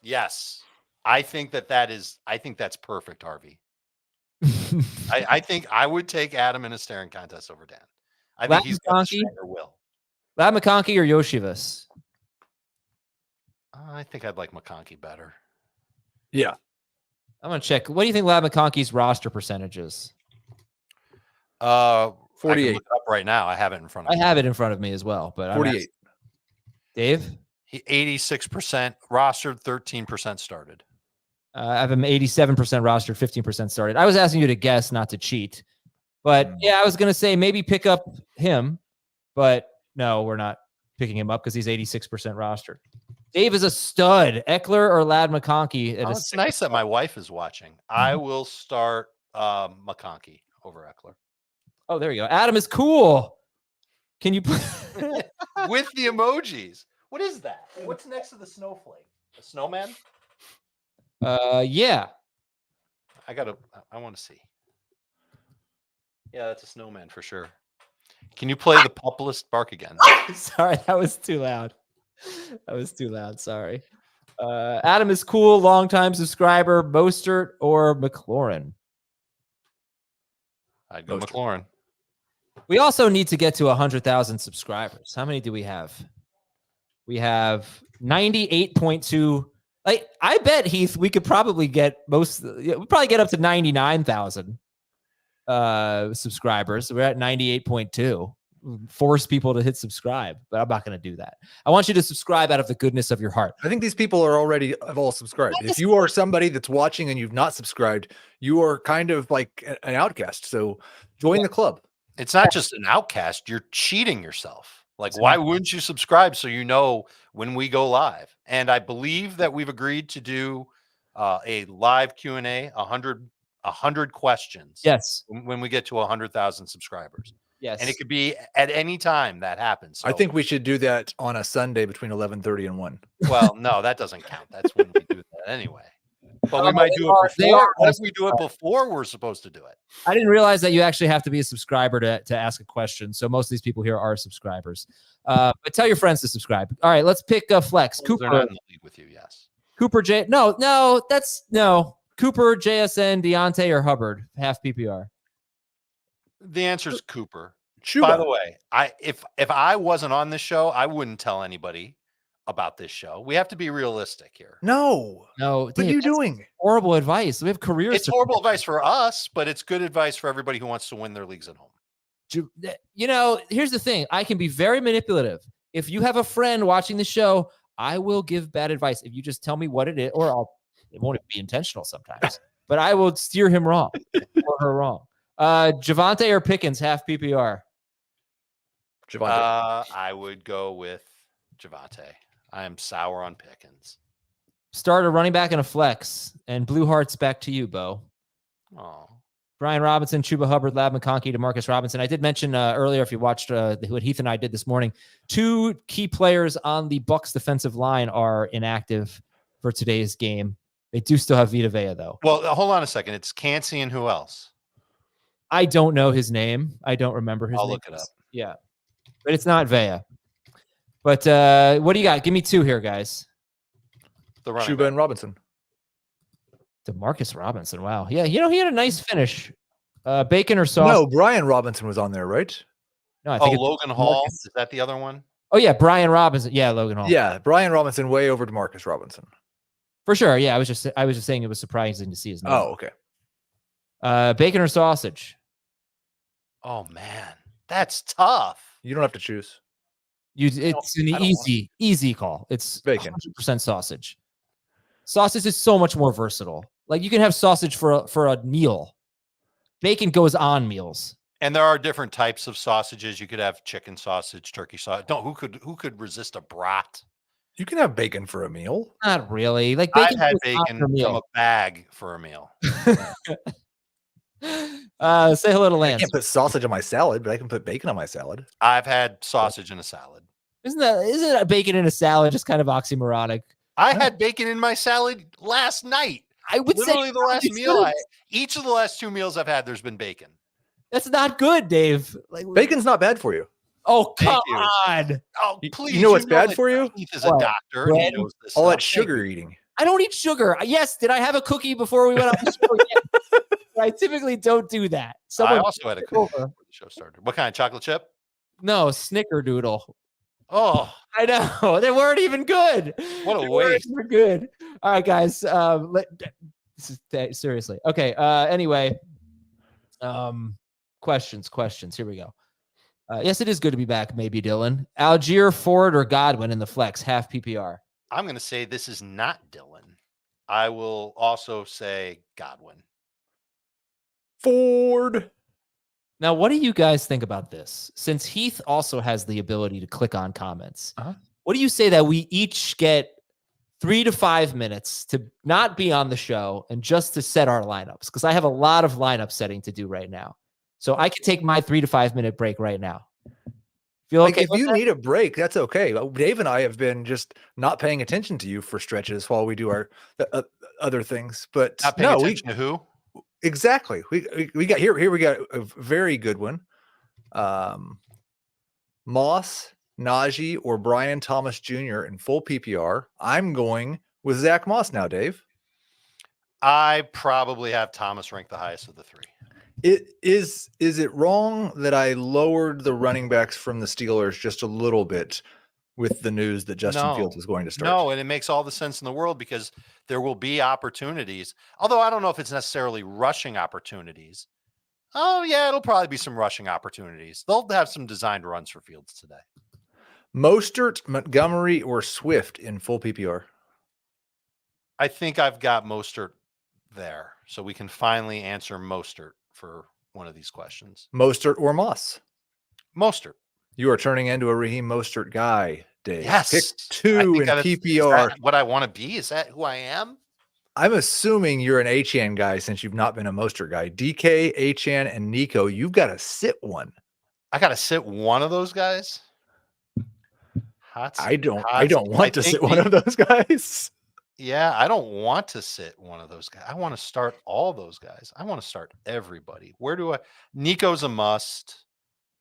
Yes. I think that's perfect, Harvey. I think I would take Adam in a staring contest over Dan. I think he's got the stronger will. Lab McConkey or Yoshivas? I think I'd like McConkey better. Yeah. I'm going to check. What do you think Lab McConkey's roster percentage is? 48. I can 48. look it up right now. I have it in front of I me. have it in front of me as well. But 48. Dave? 86% rostered, 13% started. I have him 87% rostered, 15% started. I was asking you to guess, not to cheat. But yeah, I was going to say maybe pick up him. But no, we're not picking him up because he's 86% rostered. Dave is a stud. Eckler or Lad McConkey? It's nice that my wife is watching. I will start McConkey over Eckler. Oh, there you go. Adam is cool. Can you with the emojis? What is that? What's next to the snowflake? A snowman? Yeah. I want to see. Yeah, that's a snowman for sure. Can you play the populist bark again? Sorry, that was too loud. Sorry. Adam is cool, longtime subscriber, Mostert or McLaurin? I'd go McLaurin. We also need to get to 100,000 subscribers. How many do we have? We have 98.2. Like, I bet, Heath, we could probably get we'd probably get up to 99,000 subscribers. We're at 98.2. Force people to hit subscribe, but I'm not going to do that. I want you to subscribe out of the goodness of your heart. I think these people are already have all subscribed. If you are somebody that's watching and you've not subscribed, you are kind of like an outcast. So join the club. It's not just an outcast. You're cheating yourself. Like, why wouldn't you subscribe so you know when we go live? And I believe that we've agreed to do a live Q&A, 100 questions. Yes. When we get to 100,000 subscribers. Yes. And it could be at any time that happens. So, I think we should do that on a Sunday between 11:30 and 1. well, no, that doesn't count. That's when we do that anyway. But we might do it before. What if we do it before we're supposed to do it? I didn't realize that you actually have to be a subscriber to ask a question. So most of these people here are subscribers. But tell your friends to subscribe. All right, let's pick a flex. They're not in the league with you, yes. Cooper Cooper, JSN, Deontay, or Hubbard, half PPR. The answer is Cooper. Chuba. By the way, if I wasn't on this show, I wouldn't tell anybody about this show. We have to be realistic here. No. What are you doing? Horrible advice. We have careers. It's horrible advice for us, but it's good advice for everybody who wants to win their leagues at home. You know, here's the thing. I can be very manipulative. If you have a friend watching the show, I will give bad advice. If you just tell me what it is, or it won't be intentional sometimes, but I will steer him wrong or her wrong. Javonte or Pickens, half PPR? Javonte. I would go with Javonte. I am sour on Pickens. Start a running back and a flex. And Blue Hearts, back to you, Bo. Oh, Brian Robinson, Chuba Hubbard, Lab McConkey, DeMarcus Robinson. I did mention earlier, if you watched what Heath and I did this morning, 2 key players on the Bucs defensive line are inactive for today's game. They do still have Vita Vea, though. Well, hold on a second. It's Cansey and who else? I don't know his name. I don't remember his name. I'll look it up. Yeah, but it's not Vea. But what do you got? Give me 2 here, guys. The running Chuba back. and Robinson. DeMarcus Robinson. Wow. Yeah, he had a nice finish. Bacon or sauce? No, Brian Robinson was on there, right? No, I think it's Logan Hall. Marcus. Is that the other one? Oh yeah, Brian Robinson. Yeah, Logan Hall. Yeah, Brian Robinson way over DeMarcus Robinson. For sure. Yeah, I was just saying it was surprising to see his name. Oh, okay. Bacon or sausage? Oh man, that's tough. You don't have to choose. It's an easy call. It's Bacon. 100% sausage. Sausage is so much more versatile. Like you can have sausage for a meal. Bacon goes on meals. And there are different types of sausages. You could have chicken sausage, turkey sausage. Who could resist a brat? You can have bacon for a meal. Not really. Like I've bacon had goes on bacon for a from meal. a bag for a meal. Say hello to I Lance. can't put sausage on my salad, but I can put bacon on my salad. I've had sausage in a salad. Isn't a bacon in a salad just kind of oxymoronic? I had bacon in my salad last night. I would Literally say the last meal. Each of the last 2 meals I've had, there's been bacon. that's not good, Dave. Like Bacon's not bad for you. oh Thank come you. on! Oh, please. You know what's bad that for you? Keith is a What? doctor. And he Bread? knows this All stuff. that sugar eating. I don't eat sugar. Yes, did I have a cookie before we went on the show? Yes. I typically don't do that. I also had a cookie over. before the show started. What kind of chocolate chip? No, snickerdoodle. Oh, I know. They weren't even good. What a They weren't waste. even good. All right, guys. This is seriously. Okay. Anyway. Questions. Here we go. Yes, it is good to be back, maybe Dylan. Algier, Ford, or Godwin in the flex, half PPR. I'm going to say this is not Dylan. I will also say Godwin. Ford. Now, what do you guys think about this? Since Heath also has the ability to click on comments, what do you say that we each get 3 to 5 minutes to not be on the show and just to set our lineups? Because I have a lot of lineup setting to do right now. So I could take my 3 to 5 minute break right now. Feel Like okay if with you that? need a break, that's okay. Dave and I have been just not paying attention to you for stretches while we do our other things. But Not paying no, attention to who? exactly. We got here. We got a very good one. Moss, Najee, or Brian Thomas Jr. in full PPR. I'm going with Zach Moss now, Dave. I probably have Thomas ranked the highest of the 3. Is it wrong that I lowered the running backs from the Steelers just a little bit with the news that Justin Fields was going to start? No, and it makes all the sense in the world because there will be opportunities. Although I don't know if it's necessarily rushing opportunities. Oh, yeah, it'll probably be some rushing opportunities. They'll have some designed runs for Fields today. Mostert, Montgomery, or Swift in full PPR? I think I've got Mostert there. So we can finally answer Mostert for one of these questions. Mostert or Moss? Mostert. You are turning into a Raheem Mostert guy, Dave. Yes. Pick I 2 think in that is PPR. that what I want to be? Is that who I am? I'm assuming you're an Achane guy since you've not been a Mostert guy. DK, Achane, and Nico, you've got to sit one. I got to sit one of those guys. I don't want to sit one of those guys. Yeah, I don't want to sit one of those guys. I want to start all those guys. I want to start everybody. Where do I? Nico's a must.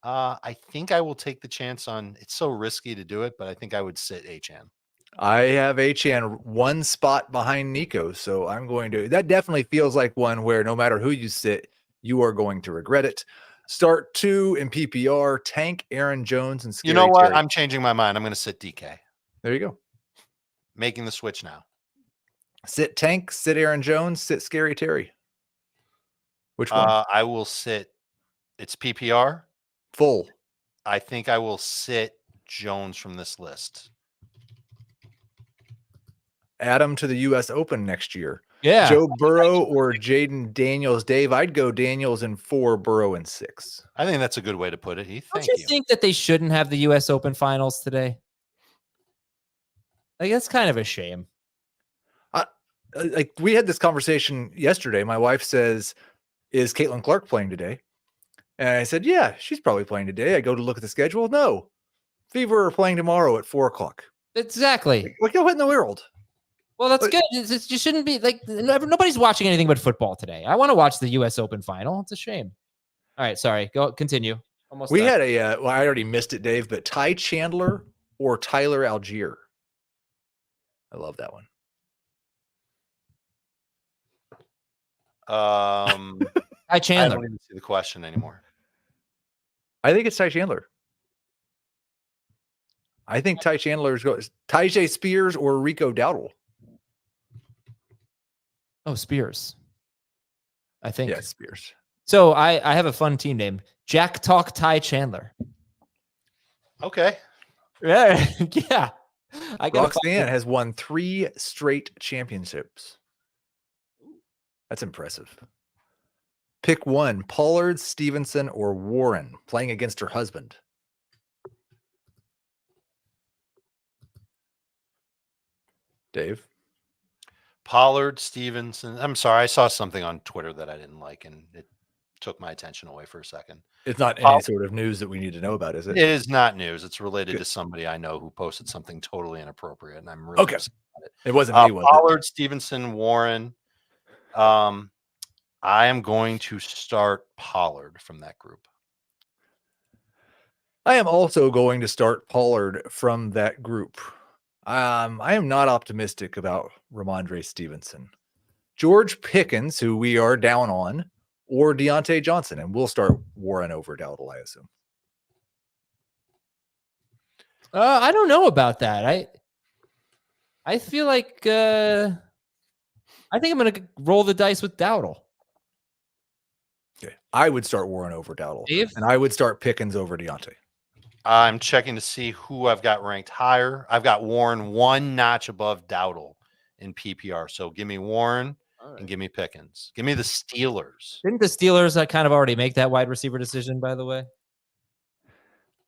I think I will take the chance on. It's so risky to do it, but I think I would sit Achan. I have Achane one spot behind Nico, so I'm going to. That definitely feels like one where no matter who you sit, you are going to regret it. Start 2 in PPR. Tank, Aaron Jones, and Scary You know what? Terry. I'm changing my mind. I'm going to sit DK. There you go. Making the switch now. Sit Tank, sit Aaron Jones, sit Scary Terry. Which one? I will sit. It's PPR. Full. I think I will sit Jones from this list. Add him to the U.S. Open next year. Yeah. Joe Burrow or Jaden Daniels. Dave, I'd go Daniels in 4, Burrow in 6. I think that's a good way to put it, Heath. Don't Thank you you. think that they shouldn't have the U.S. Open finals today? Like, that's kind of a shame. Like we had this conversation yesterday. My wife says, is Caitlin Clark playing today? And I said, yeah, she's probably playing today. I go to look at the schedule. No, Fever are playing tomorrow at 4:00. Exactly. Like, what in the world? Well, that's good. You shouldn't be like nobody's watching anything but football today. I want to watch the U.S. Open final. It's a shame. All right, sorry. Go continue. Almost. We done. had a well, I already missed it, Dave, but Ty Chandler or Tyler Algier. I love that one. Ty I Chandler. don't even see the question anymore. I think it's Ty Chandler. I think Ty Chandler is going. Tyjae Spears or Rico Dowdle. Oh, Spears. I think. Yeah, Spears. So I have a fun team name. Jack Talk Ty Chandler. Okay. Yeah. Yeah. I got Roxanne has won 3 straight championships. That's impressive. Pick one: Pollard, Stevenson, or Warren, playing against her husband. Dave? Pollard, Stevenson. I'm sorry. I saw something on Twitter that I didn't like, and it took my attention away for a second. It's not any sort of news that we need to know about, is it? It is not news. It's related Good. to somebody I know who posted something totally inappropriate, and I'm really upset about it. It wasn't me, was it? Pollard, Stevenson, Warren. I am going to start Pollard from that group. I am also going to start Pollard from that group. I am not optimistic about Ramondre Stevenson. George Pickens, who we are down on, or Deontay Johnson, and we'll start Warren over Dowdle, I assume. I don't know about that. I feel like I think I'm going to roll the dice with Dowdle. Okay. I would start Warren over Dowdle, Dave? and I would start Pickens over Deontay. I'm checking to see who I've got ranked higher. I've got Warren one notch above Dowdle in PPR. So give me Warren and give me Pickens. Give me the Steelers. Didn't the Steelers kind of already make that wide receiver decision, by the way?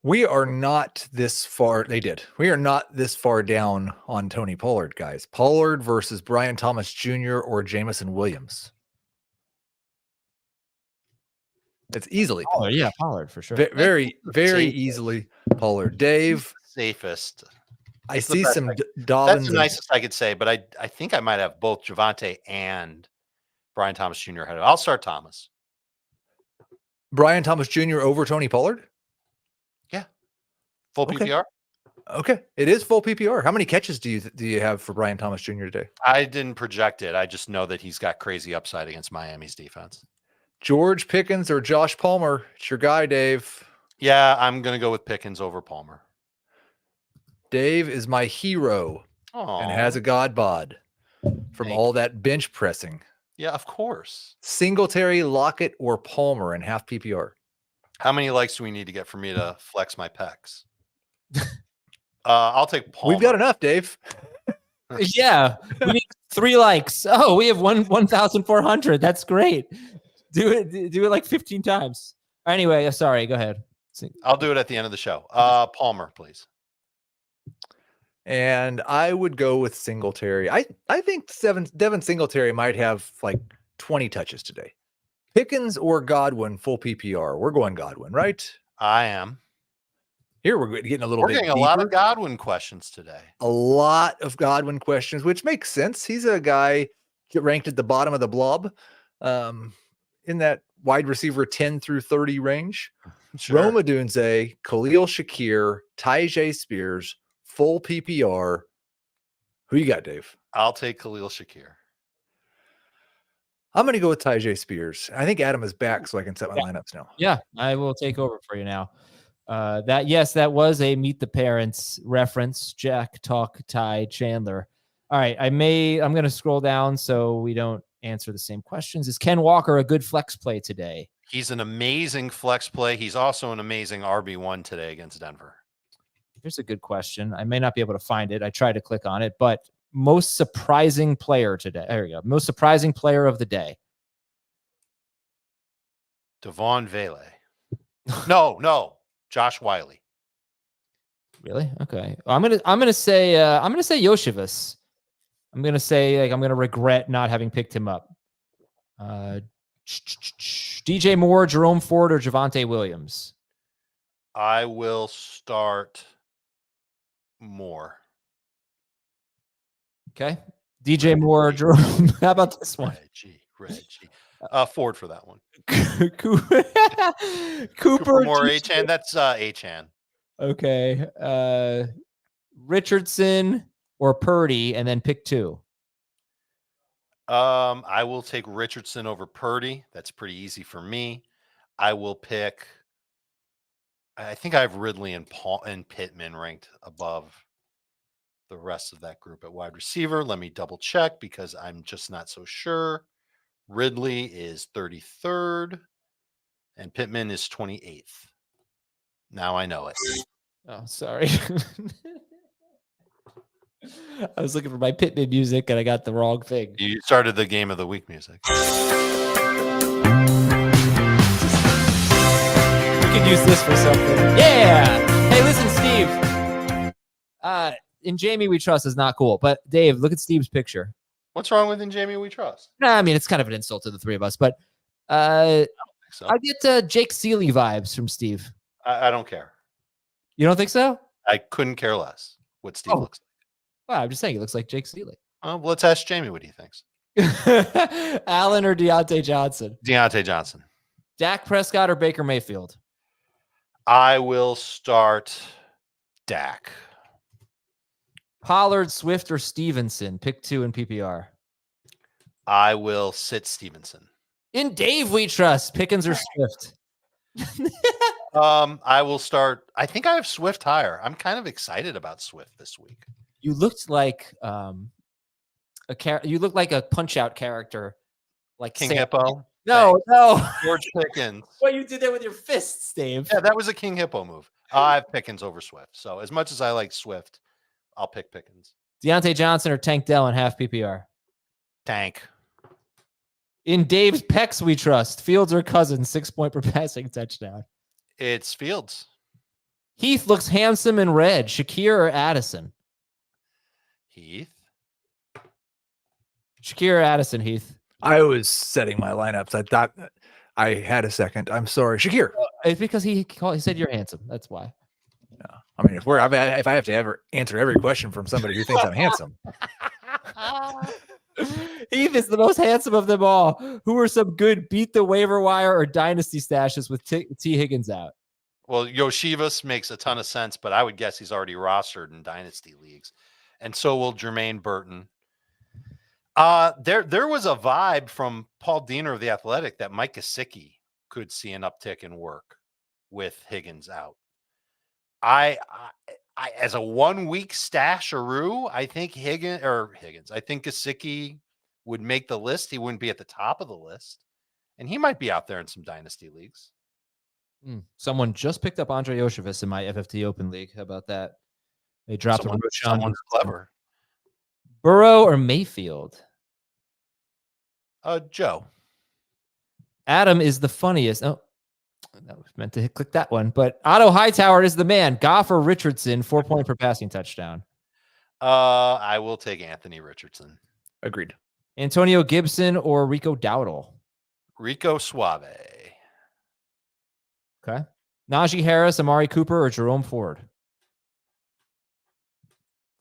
We are not this far. They did. We are not this far down on Tony Pollard, guys. Pollard versus Brian Thomas Jr. or Jamison Williams. It's easily Pollard. Yeah, Pollard for sure. Very, very easily Pollard. Dave, Safest. I see some That's Dobbins. the nicest I could say, but I think I might have both Javonte and Brian Thomas Jr. ahead. I'll start Thomas. Brian Thomas Jr. over Tony Pollard? Yeah. Full Okay. PPR? Okay. It is full PPR. How many catches do you have for Brian Thomas Jr. today? I didn't project it. I just know that he's got crazy upside against Miami's defense. George Pickens or Josh Palmer? It's your guy, Dave. Yeah, I'm going to go with Pickens over Palmer. Dave is my hero and has a God bod from all that bench pressing. Yeah, of course. Singletary, Lockett, or Palmer in half PPR. How many likes do we need to get for me to flex my pecs? I'll take Palmer. We've got enough, Dave. Yeah, we need 3 likes. Oh, we have 1,400. That's great. Do it like 15 times. Anyway, sorry. Go ahead. I'll do it at the end of the show. Palmer, please. And I would go with Singletary. I think Devin Singletary might have like 20 touches today. Pickens or Godwin, full PPR. We're going Godwin, right? I am. Here we're getting a little We're bit getting a lot of Godwin questions today. A lot of Godwin questions, which makes sense. He's a guy ranked at the bottom of the blob in that wide receiver 10 through 30 range. Sure. Rome Odunze, Khalil Shakir, Tyjae Spears, full PPR. Who you got, Dave? I'll take Khalil Shakir. I'm going to go with Tyjae Spears. I think Adam is back, so I can set my lineups now. Yeah, I will take over for you now. That was a Meet the Parents reference. Jack Talk Ty Chandler. All right, I'm going to scroll down so we don't answer the same questions. Is Ken Walker a good flex play today? He's an amazing flex play. He's also an amazing RB1 today against Denver. Here's a good question. I may not be able to find it. I tried to click on it, but most surprising player today. There we go. Most surprising player of the day. Devon Vele. No. Josh Wiley. Really? Okay. I'm gonna say Yoshivas. I'm gonna say I'm gonna regret not having picked him up. DJ Moore, Jerome Ford, or Javonte Williams? I will start Moore. Okay. DJ Moore, Jerome. How about this one? Reggie. Ford for that one. Cooper Moore, Achan. That's Achan. Okay. Richardson or Purdy, and then pick 2. I will take Richardson over Purdy. That's pretty easy for me. I will pick. I think I have Ridley and Pittman ranked above the rest of that group at wide receiver. Let me double check because I'm just not so sure. Ridley is 33rd and Pittman is 28th. Now I know it. Oh, sorry. I was looking for my Pittman music and I got the wrong thing. You started the game of the week music. We could use this for something. Yeah. Hey, listen, Steve. In Jamie We Trust is not cool, but Dave, look at Steve's picture. What's wrong with In Jamie We Trust? Nah, I mean, it's kind of an insult to the three of us, but I get Jake Seeley vibes from Steve. I don't care. You don't think so? I couldn't care less what Steve looks like. Well, I'm just saying he looks like Jake Seeley. Well, let's ask Jamie what he thinks. Allen or Deontay Johnson? Deontay Johnson. Dak Prescott or Baker Mayfield? I will start Dak. Pollard, Swift, or Stevenson? Pick 2 in PPR. I will sit Stevenson. In Dave We Trust, Pickens or Swift? I will start. I think I have Swift higher. I'm kind of excited about Swift this week. You looked like you look like a Punch-Out character, like King Sam. Hippo. No, no. George Pickens. Well, you did that with your fists, Dave. Yeah, that was a King Hippo move. I have Pickens over Swift. So as much as I like Swift, I'll pick Pickens. Deontay Johnson or Tank Dell in half PPR? Tank. In Dave's Pecs We Trust, Fields or Cousins, 6 point per passing touchdown? It's Fields. Heath looks handsome in red. Shakir or Addison? Heath. Shakir or Addison, Heath? I was setting my lineups. I thought I had a second. I'm sorry, Shakir. It's because he said you're handsome. That's why. No. I mean, if I have to ever answer every question from somebody who thinks I'm handsome. Heath is the most handsome of them all. Who are some good beat the waiver wire or dynasty stashes with T. Higgins out? Well, Yoshivas makes a ton of sense, but I would guess he's already rostered in dynasty leagues. And so will Jermaine Burton. There was a vibe from Paul Diener of The Athletic that Mike Gesicki could see an uptick in work with Higgins out. I as a 1 week stasheroo, I think I think Gesicki would make the list. He wouldn't be at the top of the list, and he might be out there in some dynasty leagues. Someone just picked up Andre Yoshivas in my FFT Open League. How about that? They dropped someone's clever. Burrow or Mayfield? Joe. Adam is the funniest. Oh, that was meant to click that one. But Otto Hightower is the man. Goff or Richardson, 4 point per passing touchdown? I will take Anthony Richardson. Agreed. Antonio Gibson or Rico Dowdle? Rico Suave. Okay. Najee Harris, Amari Cooper, or Jerome Ford?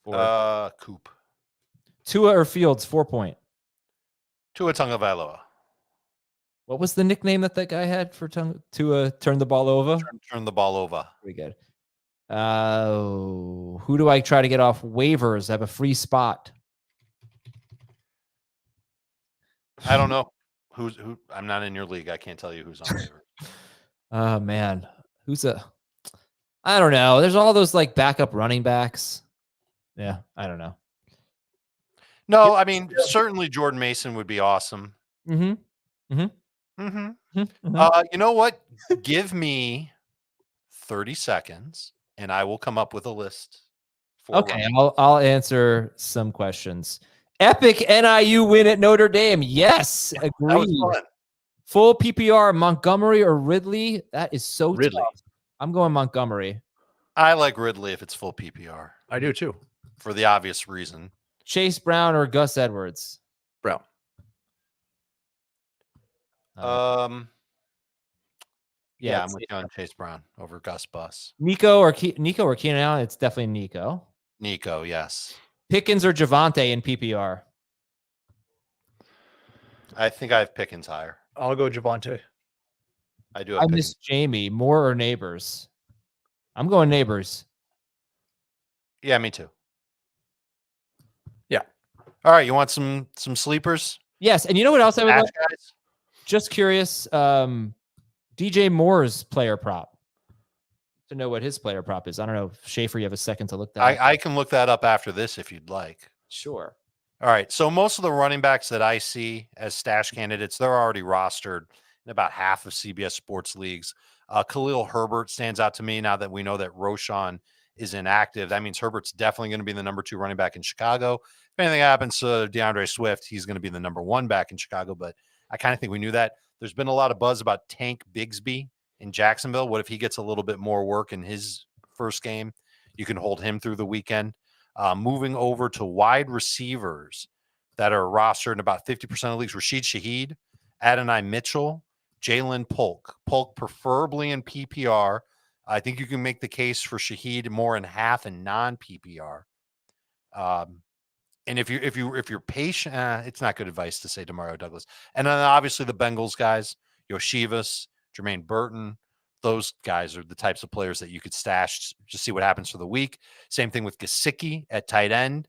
Coop. Tua or Fields, 4 point? Tua Tagovailoa. What was the nickname that guy had for Tua? Turn the ball over? Turn the ball over. Pretty good. Who do I try to get off waivers? I have a free spot. I don't know. Who? I'm not in your league. I can't tell you who's on waiver. Oh, man. I don't know. There's all those like backup running backs. Yeah, I don't know. No, I mean, certainly Jordan Mason would be awesome. Mm-hmm. Mm-hmm. Mm-hmm. You know what? Give me 30 seconds and I will come up with a list. Okay, I'll answer some questions. Epic NIU win at Notre Dame. Yes, agreed. Full PPR, Montgomery or Ridley? That is so Ridley. tough. I'm going Montgomery. I like Ridley if it's full PPR. I do too. For the obvious reason. Chase Brown or Gus Edwards? Brown. Yeah, I'm it's with you on Chase Brown over Gus Bus. Nico or Keenan Allen. It's definitely Nico. Nico, yes. Pickens or Javonte in PPR. I think I have Pickens higher. I'll go Javonte. I do have I Pickens. miss Jamie. Moore or Neighbors? I'm going Neighbors. Yeah, me too. Yeah. All right, you want some sleepers? Yes, and you know what else I would Ash like? guys? Just curious. DJ Moore's player prop. To know what his player prop is. I don't know. Schaefer, you have a second to look that up. I can look that up after this if you'd like. Sure. All right. So most of the running backs that I see as stash candidates, they're already rostered in about half of CBS sports leagues. Khalil Herbert stands out to me now that we know that Roschon is inactive. That means Herbert's definitely going to be the number 2 running back in Chicago. If anything happens to DeAndre Swift, he's going to be the number 1 back in Chicago. But I kind of think we knew that. There's been a lot of buzz about Tank Bigsby in Jacksonville. What if he gets a little bit more work in his first game? You can hold him through the weekend. Moving over to wide receivers that are rostered in about 50% of leagues: Rashid Shaheed, Adonai Mitchell, Jaylen Polk. Polk preferably in PPR. I think you can make the case for Shaheed more in half and non-PPR. And if you're patient, it's not good advice to say Demario Douglas. And then obviously the Bengals guys, Yoshivas, Jermaine Burton. Those guys are the types of players that you could stash to see what happens for the week. Same thing with Gesicki at tight end.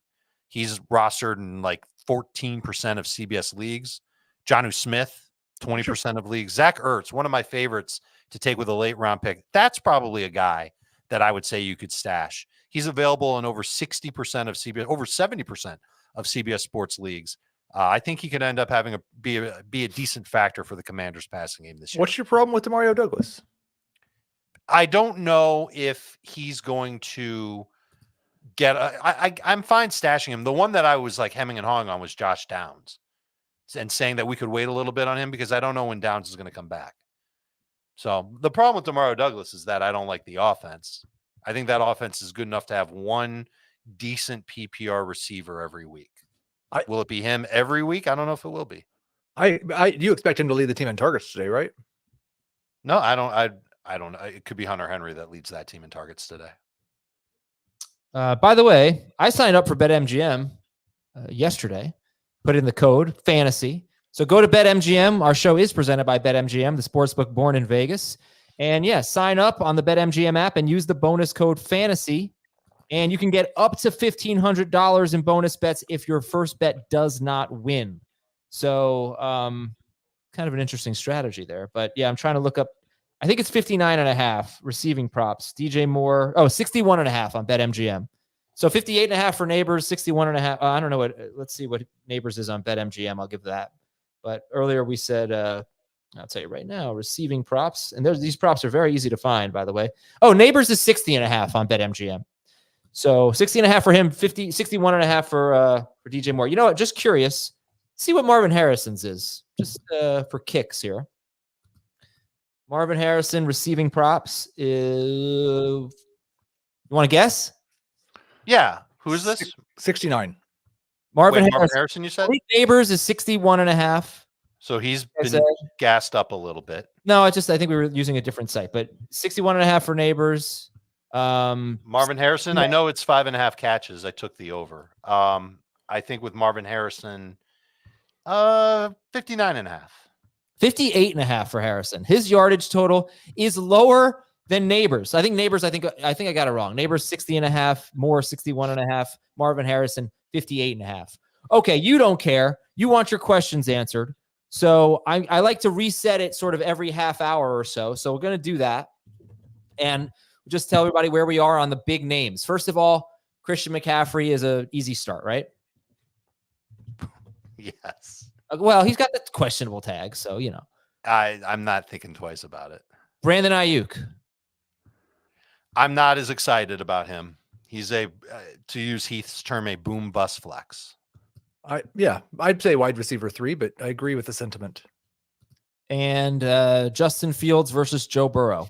He's rostered in like 14% of CBS leagues. Jonnu Smith, 20% of leagues. Zach Ertz, one of my favorites to take with a late round pick. That's probably a guy that I would say you could stash. He's available in over 60% of CBS, over 70% of CBS sports leagues. I think he could end up having be a decent factor for the Commanders passing game this year. What's your problem with Demario Douglas? I don't know if he's going to get. I'm fine stashing him. The one that I was like hemming and hawing on was Josh Downs, and saying that we could wait a little bit on him because I don't know when Downs is going to come back. So the problem with Demario Douglas is that I don't like the offense. I think that offense is good enough to have one decent PPR receiver every week. Will it be him every week? I don't know if it will be. You expect him to lead the team in targets today, right? No, I don't. I don't know. It could be Hunter Henry that leads that team in targets today. By the way, I signed up for BetMGM yesterday. Put in the code FANTASY. So go to BetMGM. Our show is presented by BetMGM, the sportsbook born in Vegas. And yeah, sign up on the BetMGM app and use the bonus code FANTASY. And you can get up to $1,500 in bonus bets if your first bet does not win. So kind of an interesting strategy there. But yeah, I'm trying to look up. I think it's 59.5 receiving props. DJ Moore. 61.5 on BetMGM. So 58.5 for Neighbors, 61.5. I don't know what. Let's see what Neighbors is on BetMGM. I'll give that. But earlier we said, I'll tell you right now, receiving props. And these props are very easy to find, by the way. Oh, Neighbors is 60.5 on BetMGM. So 60.5 for him, 61.5 for DJ Moore. You know what? Just curious. See what Marvin Harrison's is. Just for kicks here. Marvin Harrison receiving props. You want to guess? Yeah. Who is this? 69. Marvin Harrison, you said? Neighbors is 61.5. So he's been gassed up a little bit. No, I think we were using a different site, but 61.5 for Neighbors. Marvin Harrison, I know it's 5.5 catches. I took the over. I think with Marvin Harrison, 59.5. 58.5 for Harrison. His yardage total is lower than Neighbors. I think I got it wrong. Neighbors 60.5, Moore 61.5, Marvin Harrison 58.5. Okay, you don't care. You want your questions answered. So I like to reset it sort of every half hour or so. So we're going to do that. And just tell everybody where we are on the big names. First of all, Christian McCaffrey is an easy start, right? Yes. Well, he's got the questionable tag, so, you know. I'm not thinking twice about it. Brandon Ayuk. I'm not as excited about him. He's to use Heath's term, a boom bust flex. I'd say wide receiver 3, but I agree with the sentiment. And Justin Fields versus Joe Burrow.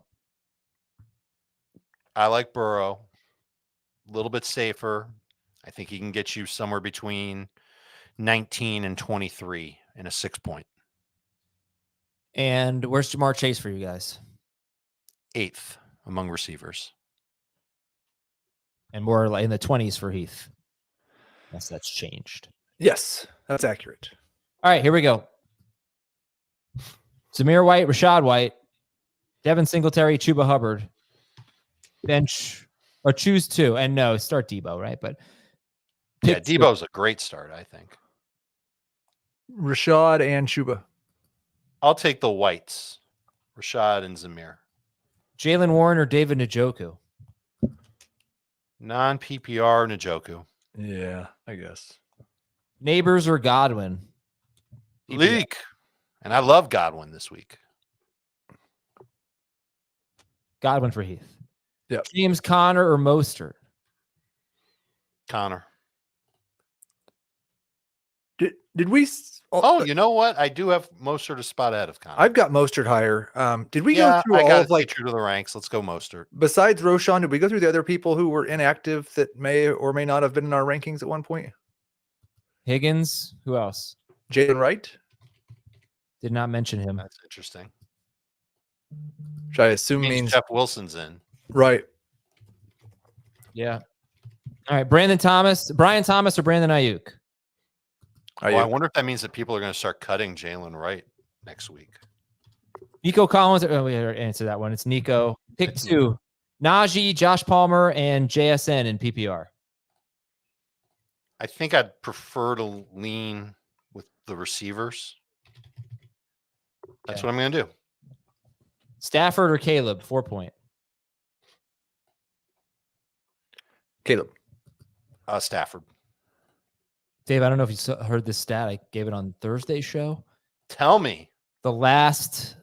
I like Burrow. A little bit safer. I think he can get you somewhere between 19 and 23 in a 6-point. And where's Jamar Chase for you guys? 8th among receivers. And more like in the 20s for Heath. Unless that's changed. Yes, that's accurate. All right, here we go. Zamir White, Rashad White, Devin Singletary, Chuba Hubbard. Bench or choose 2. And no, start Debo, right? But Yeah, Debo's a great start, I think. Rashad and Chuba. I'll take the Whites, Rashad and Zamir. Jaylen Warren or David Njoku? Non-PPR Njoku. Yeah, I guess. Neighbors or Godwin? PPR. Leak. And I love Godwin this week. Godwin for Heath. Yep. James Conner or Mostert? Connor. Did we? Oh, you know what? I do have Mostert a spot ahead of Connor. I've got Mostert higher. Did we go through I all gotta of like stay true to the ranks? Let's go Mostert. besides Roschon? Did we go through the other people who were inactive that may or may not have been in our rankings at one point? Higgins. Who else? Jaylen Wright, Did not mention him. That's interesting. which I assume means Jeff Wilson's in. right. Yeah. All right. Brian Thomas or Brandon Ayuk? Well, I wonder if that means that people are going to start cutting Jaylen Wright next week. Nico Collins. Oh, we already answered that one. It's Nico. Pick 2. Najee, Josh Palmer, and JSN in PPR. I think I'd prefer to lean with the receivers. That's what I'm going to do. Stafford or Caleb? 4-point. Caleb. Stafford. Dave, I don't know if you heard this stat. I gave it on Thursday's show. Tell me. The last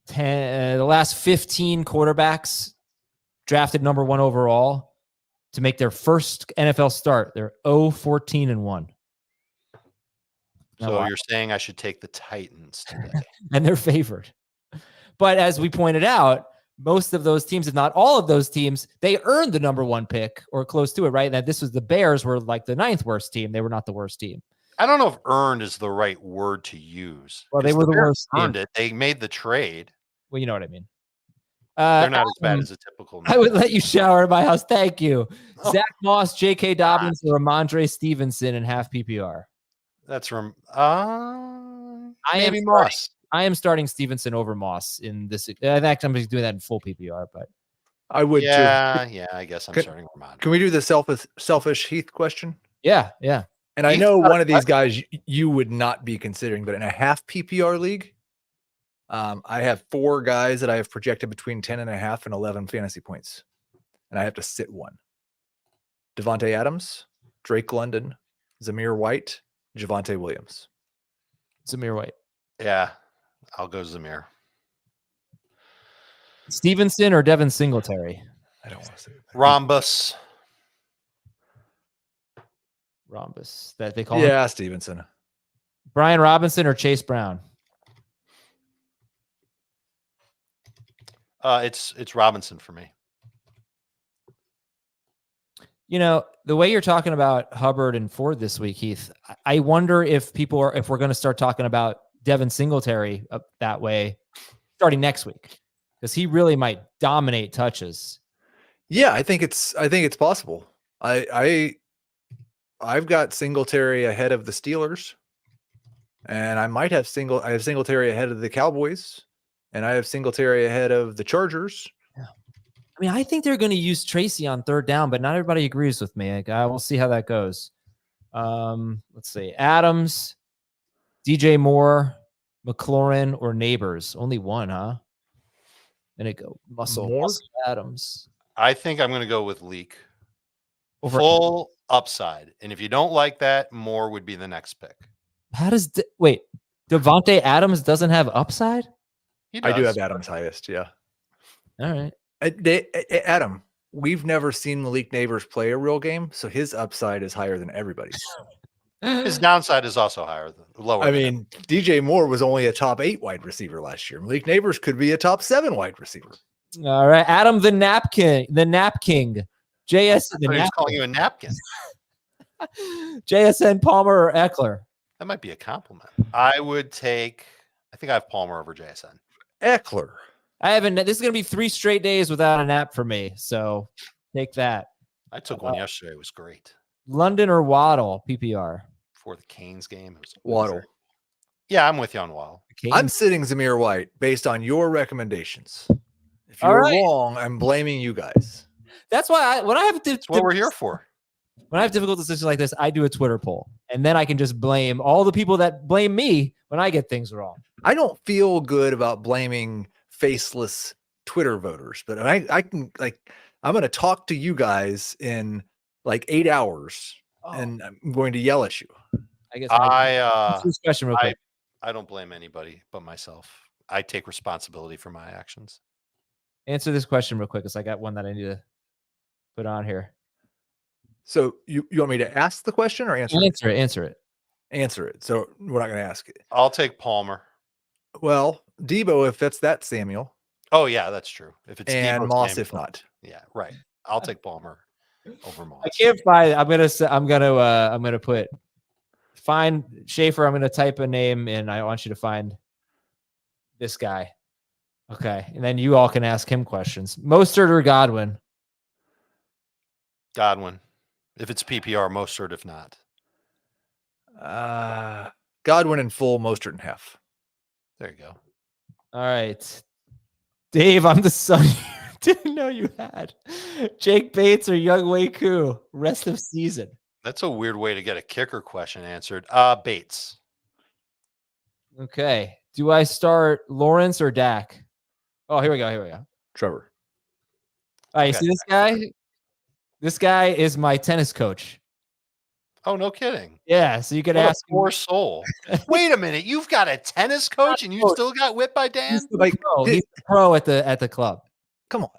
15 quarterbacks drafted number 1 overall to make their first NFL start. They're 0-14-1. So you're saying I should take the Titans today? And they're favored. But as we pointed out, most of those teams, if not all of those teams, they earned the number 1 pick or close to it, right? And this was the Bears were like the 9th worst team. They were not the worst team. I don't know if earned is the right word to use. Well, they were the worst earned team. it. They made the trade. Well, you know what I mean. They're not as bad as a typical. I would let you shower at my house. Thank you. Oh. Zach Moss, J.K. Dobbins, or Ramondre Stevenson in half PPR. That's from maybe Moss. I am starting Stevenson over Moss in this. In fact, I'm doing that in full PPR, but I would too. Yeah, I guess I'm starting Ramondre. Can we do the selfish Heath question? Yeah. And I know one of these guys you would not be considering, but in a half PPR league, I have 4 guys that I have projected between 10.5 and 11 fantasy points, and I have to sit one. Devontae Adams, Drake London, Zamir White, Javonte Williams. Zamir White. Yeah, I'll go Zamir. Stevenson or Devin Singletary? I don't want to say Rhombus. That they call him. Yeah, Stevenson. Brian Robinson or Chase Brown? It's Robinson for me. You know, the way you're talking about Hubbard and Ford this week, Heath, I wonder if we're going to start talking about Devin Singletary that way starting next week, because he really might dominate touches. Yeah, I think it's possible. I've got Singletary ahead of the Steelers, and I might have Singletary ahead of the Cowboys, and I have Singletary ahead of the Chargers. I mean, I think they're going to use Tracy on 3rd down, but not everybody agrees with me. We'll see how that goes. Let's see. Adams, DJ Moore, McLaurin, or Neighbors. Only one, huh? And it go Muscle Adams. I think I'm going to go with Leak. Over Full upside. And if you don't like that, Moore would be the next pick. How does Devontae Adams doesn't have upside? I do have Adams highest. Yeah. All right. Adam, we've never seen Malik Neighbors play a real game, so his upside is higher than everybody's. His downside is also lower. I mean, DJ Moore was only a top 8 wide receiver last year. Malik Neighbors could be a top 7 wide receiver. All right. Adam, the Nap King. JS, He's calling you a napkin. JSN, Palmer, or Eckler? That might be a compliment. I I think I have Palmer over JSN. Eckler. I haven't. This is going to be 3 straight days without a nap for me. So take that. I took one yesterday. It was great. London or Waddle, PPR? Before the Canes game. It was Waddle. Yeah, I'm with you on Waddle. I'm sitting Zamir White based on your recommendations. If All you're right. wrong, I'm blaming you guys. That's why when I have That's what we're here for. When I have difficult decisions like this, I do a Twitter poll, and then I can just blame all the people that blame me when I get things wrong. I don't feel good about blaming faceless Twitter voters, but I can I'm going to talk to you guys in like 8 hours, and I'm going to yell at you. I guess this question real quick. I don't blame anybody but myself. I take responsibility for my actions. Answer this question real quick, because I got one that I need to put on here. So you want me to ask the question or answer it? Answer it. Answer it. So we're not going to ask it. I'll take Palmer. Well, Debo, if that's that Samuel. Oh yeah, that's true. If it's and Debo, Moss, Samuel. if not. Yeah, right. I'll take Palmer over Moss. I can't find it. I'm gonna put find Schaefer. I'm gonna type a name and I want you to find this guy. Okay, and then you all can ask him questions. Mostert or Godwin? Godwin. If it's PPR, Mostert. If not, Godwin in full, Mostert in half. There you go. All right, Dave. I'm the son you didn't know you had. Jake Bates or Young Wei Koo rest of season. That's a weird way to get a kicker question answered. Bates. Okay. Do I start Lawrence or Dak? Oh, here we go. Trevor. All right, see this guy? This guy is my tennis coach. Oh, no kidding. Yeah, so you could what ask a poor soul. Wait a minute. You've got a tennis coach and you still got whipped by Dan? He's the pro at the club. Come on.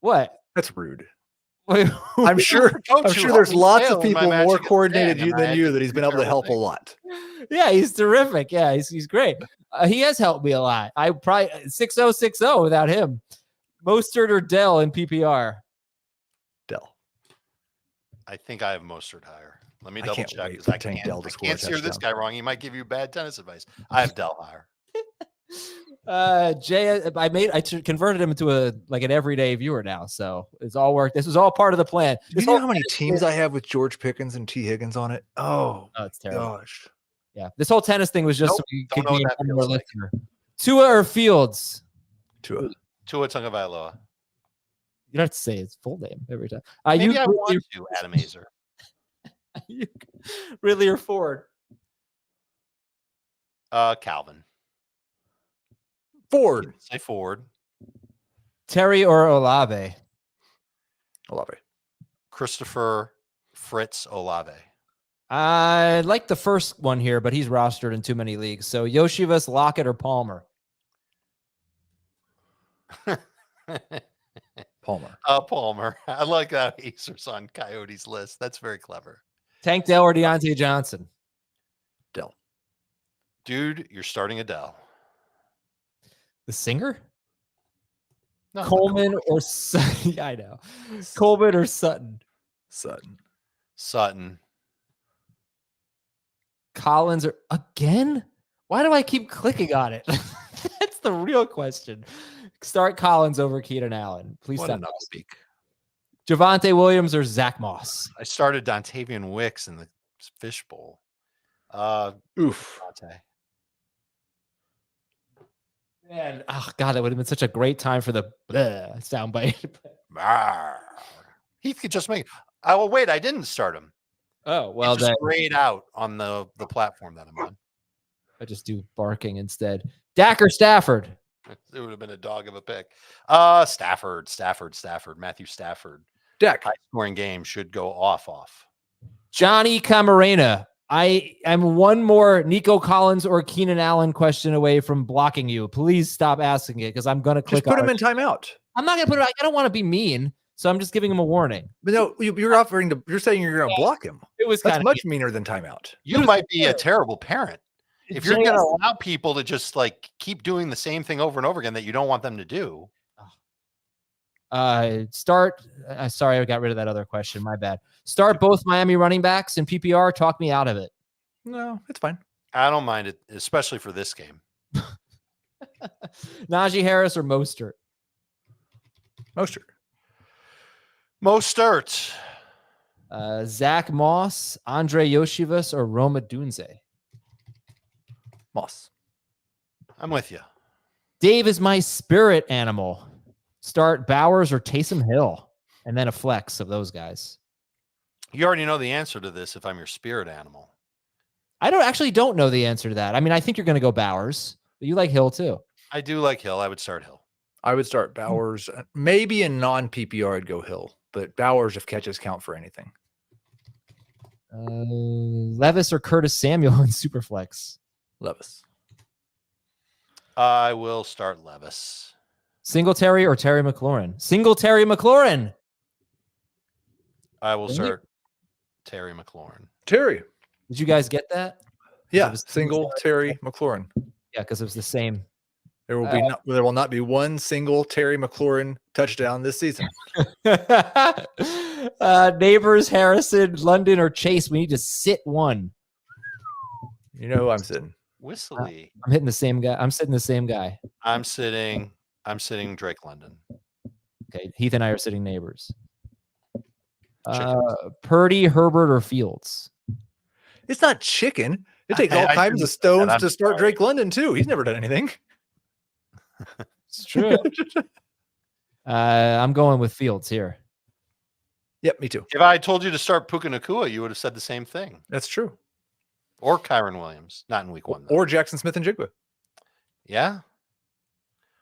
What? That's rude. Wait, I'm sure there's lots of people more coordinated than you that he's been able to help a lot. Yeah, he's terrific. Yeah, he's great. He has helped me a lot. I probably 6-0 without him. Mostert or Dell in PPR? Dell. I think I have Mostert higher. Let me I double can't check. wait for I Tank can't, Dell to I score a can't steer this touchdown. guy wrong. He might give you bad tennis advice. I have Dell higher. Jay, I converted him into an everyday viewer now, so it's all worked. This was all part of the plan. You know how many teams I have with George Pickens and T. Higgins on it? Oh, it's terrible. Gosh. Yeah, this whole tennis thing was just so we could be what that more feels like. listener. Tua or Fields? Tua Tagovailoa. You don't have to say his full name every time. Maybe I want to, Adam Azer. Ridley or Ford? Calvin. Ford. Say Ford. Terry or Olave? Olave. Christopher Fritz Olave. I like the first one here, but he's rostered in too many leagues. So Yoshivas, Lockett, or Palmer? Palmer. Palmer. I like that Acer's on Coyote's list. That's very clever. Tank Dell or Deontay Johnson? Dell. Dude, you're starting Adele. The singer? No, Coleman or Sutton? I know. Coleman or Sutton? Sutton. Collins or again? Why do I keep clicking on it? That's the real question. Start Collins over Keenan Allen. Please What stop. an upspeak. Javonte Williams or Zach Moss? I started Dontavian Wicks in the fishbowl. Oof. Javonte. Man, oh God, that would have been such a great time for the soundbite. Heath could just make. Oh wait, I didn't start him. Oh well, just grayed out on the platform that I'm on. I just do barking instead. Dak or Stafford? It would have been a dog of a pick. Stafford. Matthew Stafford. Dak. High scoring game should go off. Johnny Camarena. I am one more Nico Collins or Keenan Allen question away from blocking you. Please stop asking it because I'm going to click. Just put him in timeout. I'm not going to put it. I don't want to be mean, so I'm just giving him a warning. But no, you're offering to. You're saying you're going to block him. It was That's much meaner than timeout. You might be a terrible parent if you're going to allow people to just keep doing the same thing over and over again that you don't want them to do. Sorry, I got rid of that other question. My bad. Start both Miami running backs in PPR. Talk me out of it. No, it's fine. I don't mind it, especially for this game. Najee Harris or Mostert? Mostert. Zach Moss, Andre Yoshivas, or Roma Dunze? Moss. I'm with you. Dave is my spirit animal. Start Bowers or Taysom Hill, and then a flex of those guys. You already know the answer to this if I'm your spirit animal. I don't know the answer to that. I mean, I think you're going to go Bowers, but you like Hill too. I do like Hill. I would start Hill. I would start Bowers. Maybe in non-PPR, I'd go Hill, but Bowers if catches count for anything. Levis or Curtis Samuel in Superflex? Levis. I will start Levis. Singletary or Terry McLaurin? Singletary McLaurin. I will start Terry McLaurin. Terry. Did you guys get that? Yeah, Terry McLaurin. Yeah, because it was the same. There will not be one single Terry McLaurin touchdown this season. Neighbors, Harrison, London, or Chase. We need to sit one. You know who I'm sitting. Whistly. I'm hitting the same guy. I'm sitting the same guy. I'm sitting Drake London. Okay, Heath and I are sitting neighbors. Purdy, Herbert, or Fields? It's not chicken. It takes all kinds of stones to start Drake London too. He's never done anything. It's true. I'm going with Fields here. Yep, me too. If I had told you to start Puka Nacua, you would have said the same thing. That's true. Or Kyron Williams. Not in week 1, though. Or Jackson Smith and Jigba. Yeah.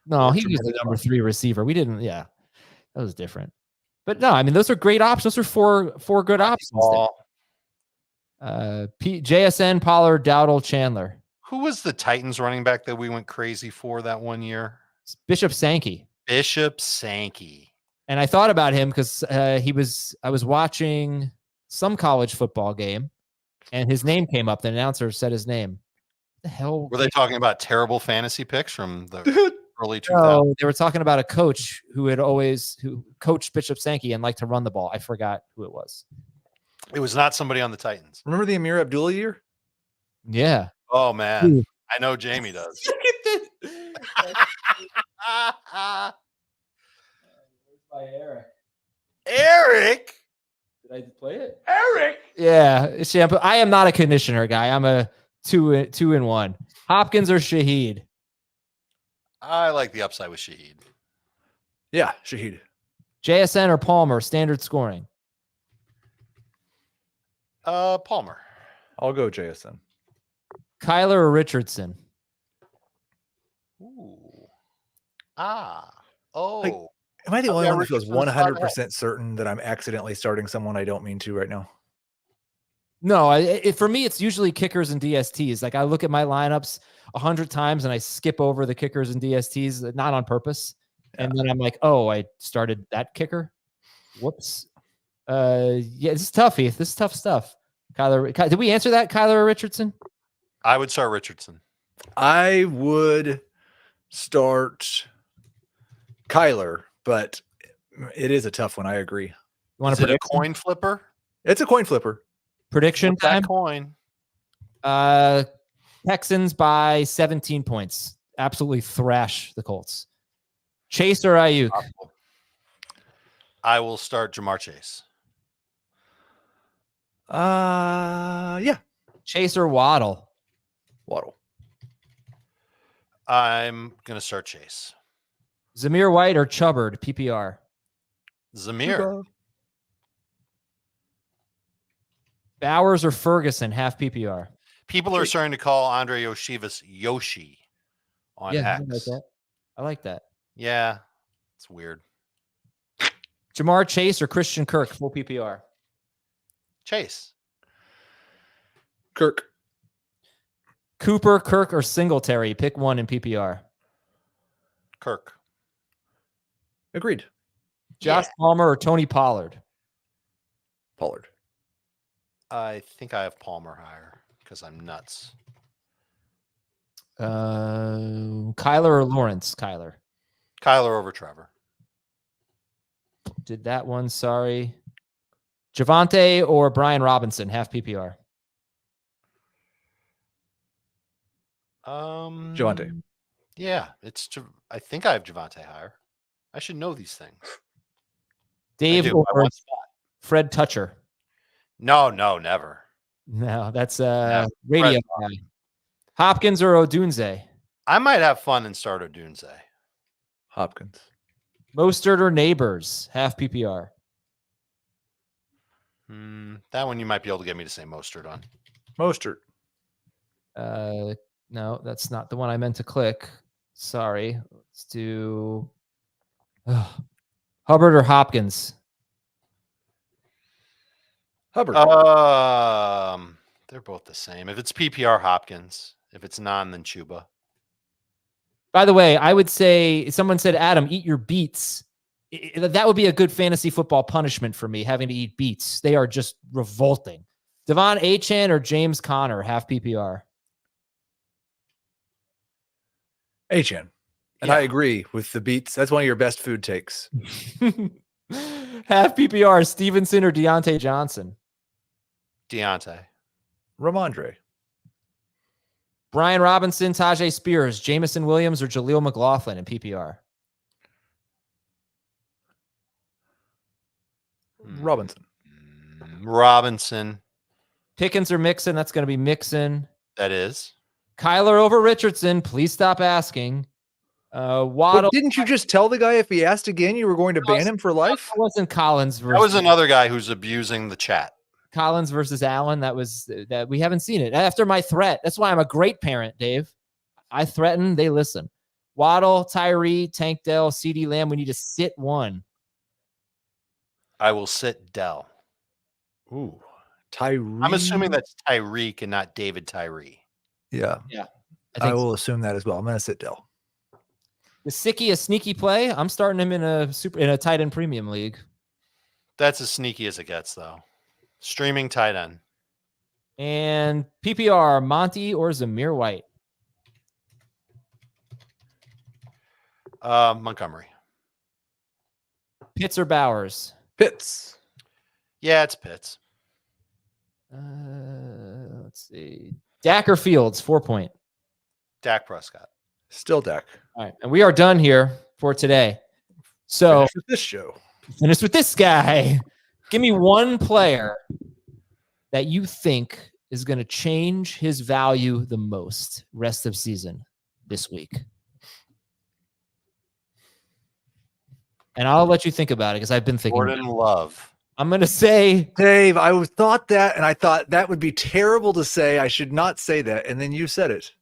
No, he was the number 3 receiver. We didn't. Yeah, that was different. But no, I mean, those are great options. Those are four good options. JSN, Pollard, Dowdle, Chandler. Who was the Titans running back that we went crazy for that one year? Bishop Sankey. And I thought about him because I was watching some college football game and his name came up. The announcer said his name. What the hell? Were they talking about terrible fantasy picks from the early 2000s? No, they were talking about a coach who coached Bishop Sankey and liked to run the ball. I forgot who it was. It was not somebody on the Titans. Remember the Amir Abdullah year? Yeah. Oh, man. Ooh. I know Jamie does. Eric? Did I play it? Eric? Yeah. Shampoo. I am not a conditioner guy. I'm a 2-in-1. Hopkins or Shaheed? I like the upside with Shaheed. Yeah, Shaheed. JSN or Palmer, standard scoring? Palmer. I'll go JSN. Kyler or Richardson? Ooh. Am I the only one that feels 100% certain that I'm accidentally starting someone I don't mean to right now? No, for me, it's usually kickers and DSTs. Like I look at my lineups 100 times and I skip over the kickers and DSTs, not on purpose. Yeah. And then I'm like, oh, I started that kicker. Whoops. Yeah, this is tough, Heath. This is tough stuff. Kyler, did we answer that, Kyler or Richardson? I would start Richardson. I would start Kyler, but it is a tough one. I agree. You want to put a coin flipper? It's a coin flipper. Prediction time. That coin. Texans by 17 points. Absolutely thrash the Colts. Chase or Ayuk? I will start Jamar Chase. Yeah. Chase or Waddle? Waddle. I'm gonna start Chase. Zamir White or Chubbard? PPR. Zamir. Bowers or Ferguson? Half PPR. People are starting to call Andre Yoshivas Yoshi on X. I like that. Yeah, it's weird. Jamar Chase or Christian Kirk? Full PPR. Chase. Kirk. Cooper, Kirk, or Singletary? Pick one in PPR. Kirk. Agreed. Josh Palmer or Tony Pollard? Pollard. I think I have Palmer higher because I'm nuts. Kyler or Lawrence? Kyler over Trevor. Did that one. Sorry. Javonte or Brian Robinson? Half PPR. Javonte. Yeah, I think I have Javonte higher. I should know these things. Dave I or want spot. Fred Toucher? No, never. No, that's No, radio Fred. guy. Hopkins or Odunze? I might have fun and start Odunze. Hopkins. Mostert or Neighbors? Half PPR. That one you might be able to get me to say Mostert on. Mostert. No, that's not the one I meant to click. Sorry. Let's do Hubbard or Hopkins? Hubbard. They're both the same. If it's PPR, Hopkins. If it's non, then Chuba. By the way, I would say someone said, Adam, eat your beets. That would be a good fantasy football punishment for me, having to eat beets. They are just revolting. Devon Achane or James Conner, half PPR? Achane. And Yeah. I agree with the beats. That's one of your best food takes. Half PPR, Stevenson or Deontay Johnson? Deontay. Ramondre. Brian Robinson, Tajay Spears, Jamison Williams, or Jaleel McLaughlin in PPR? Robinson. Robinson. Pickens or Mixon? That's going to be Mixon. That is. Kyler over Richardson. Please stop asking. Waddle. But didn't you just tell the guy if he asked again you were going to ban him for life? That wasn't Collins versus That was another guy who's abusing the chat. Collins versus Allen. That we haven't seen it. After my threat. That's why I'm a great parent, Dave. I threaten, they listen. Waddle, Tyree, Tank Dell, CD Lamb. We need to sit one. I will sit Dell. Ooh. Tyreek. I'm assuming that's Tyreek and not David Tyree. Yeah. I will assume that as well. I'm going to sit Dell. Gesicki, a sneaky play. I'm starting him in a tight end premium league. That's as sneaky as it gets, though. Streaming tight end. And PPR, Monty or Zamir White? Montgomery. Pitts or Bowers? Pitts. Yeah, it's Pitts. Let's see. Dak or Fields, 4-point. Dak Prescott. Still Dak. All right. And we are done here for today. So Finish with this show. finish with this guy. Give me one player that you think is going to change his value the most rest of season this week. And I'll let you think about it because I've been thinking. Jordan Love. I'm going to say, Dave, I thought that, and I thought that would be terrible to say. I should not say that. And then you said it.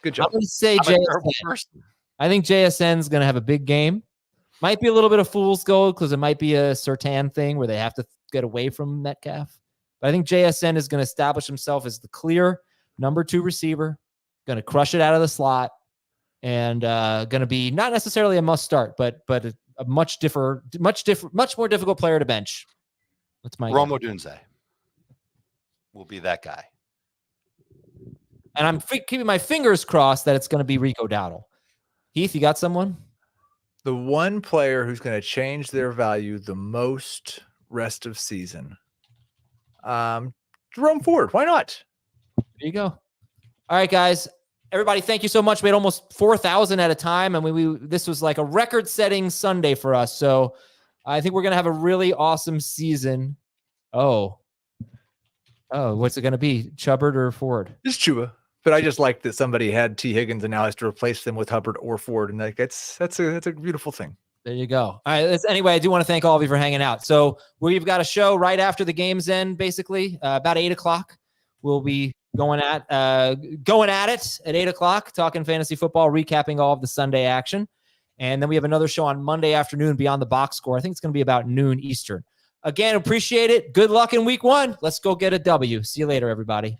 Good job. I'm going to say I'm a terrible JSN. person. I think JSN is going to have a big game. Might be a little bit of fool's gold because it might be a Surtain thing where they have to get away from Metcalf. But I think JSN is going to establish himself as the clear number 2 receiver, going to crush it out of the slot, and going to be not necessarily a must start, but a much more difficult player to bench. That's my Rome Odunze will be that guy. And I'm keeping my fingers crossed that it's going to be Rico Dowdle. Heath, you got someone? The one player who's going to change their value the most rest of season. Jerome Ford. Why not? There you go. All right, guys. Everybody, thank you so much. We had almost 4,000 at a time, and this was like a record-setting Sunday for us. So I think we're going to have a really awesome season. Oh, what's it going to be? Chubbard or Ford? It's Chuba. But I just like that somebody had T. Higgins and now has to replace them with Hubbard or Ford. And like that's a beautiful thing. There you go. All right. Anyway, I do want to thank all of you for hanging out. So we've got a show right after the games end, basically about 8:00. We'll be going at it at 8:00, talking fantasy football, recapping all of the Sunday action. And then we have another show on Monday afternoon, Beyond the Box Score. I think it's going to be about noon Eastern. Again, appreciate it. Good luck in week 1. Let's go get a W. See you later, everybody.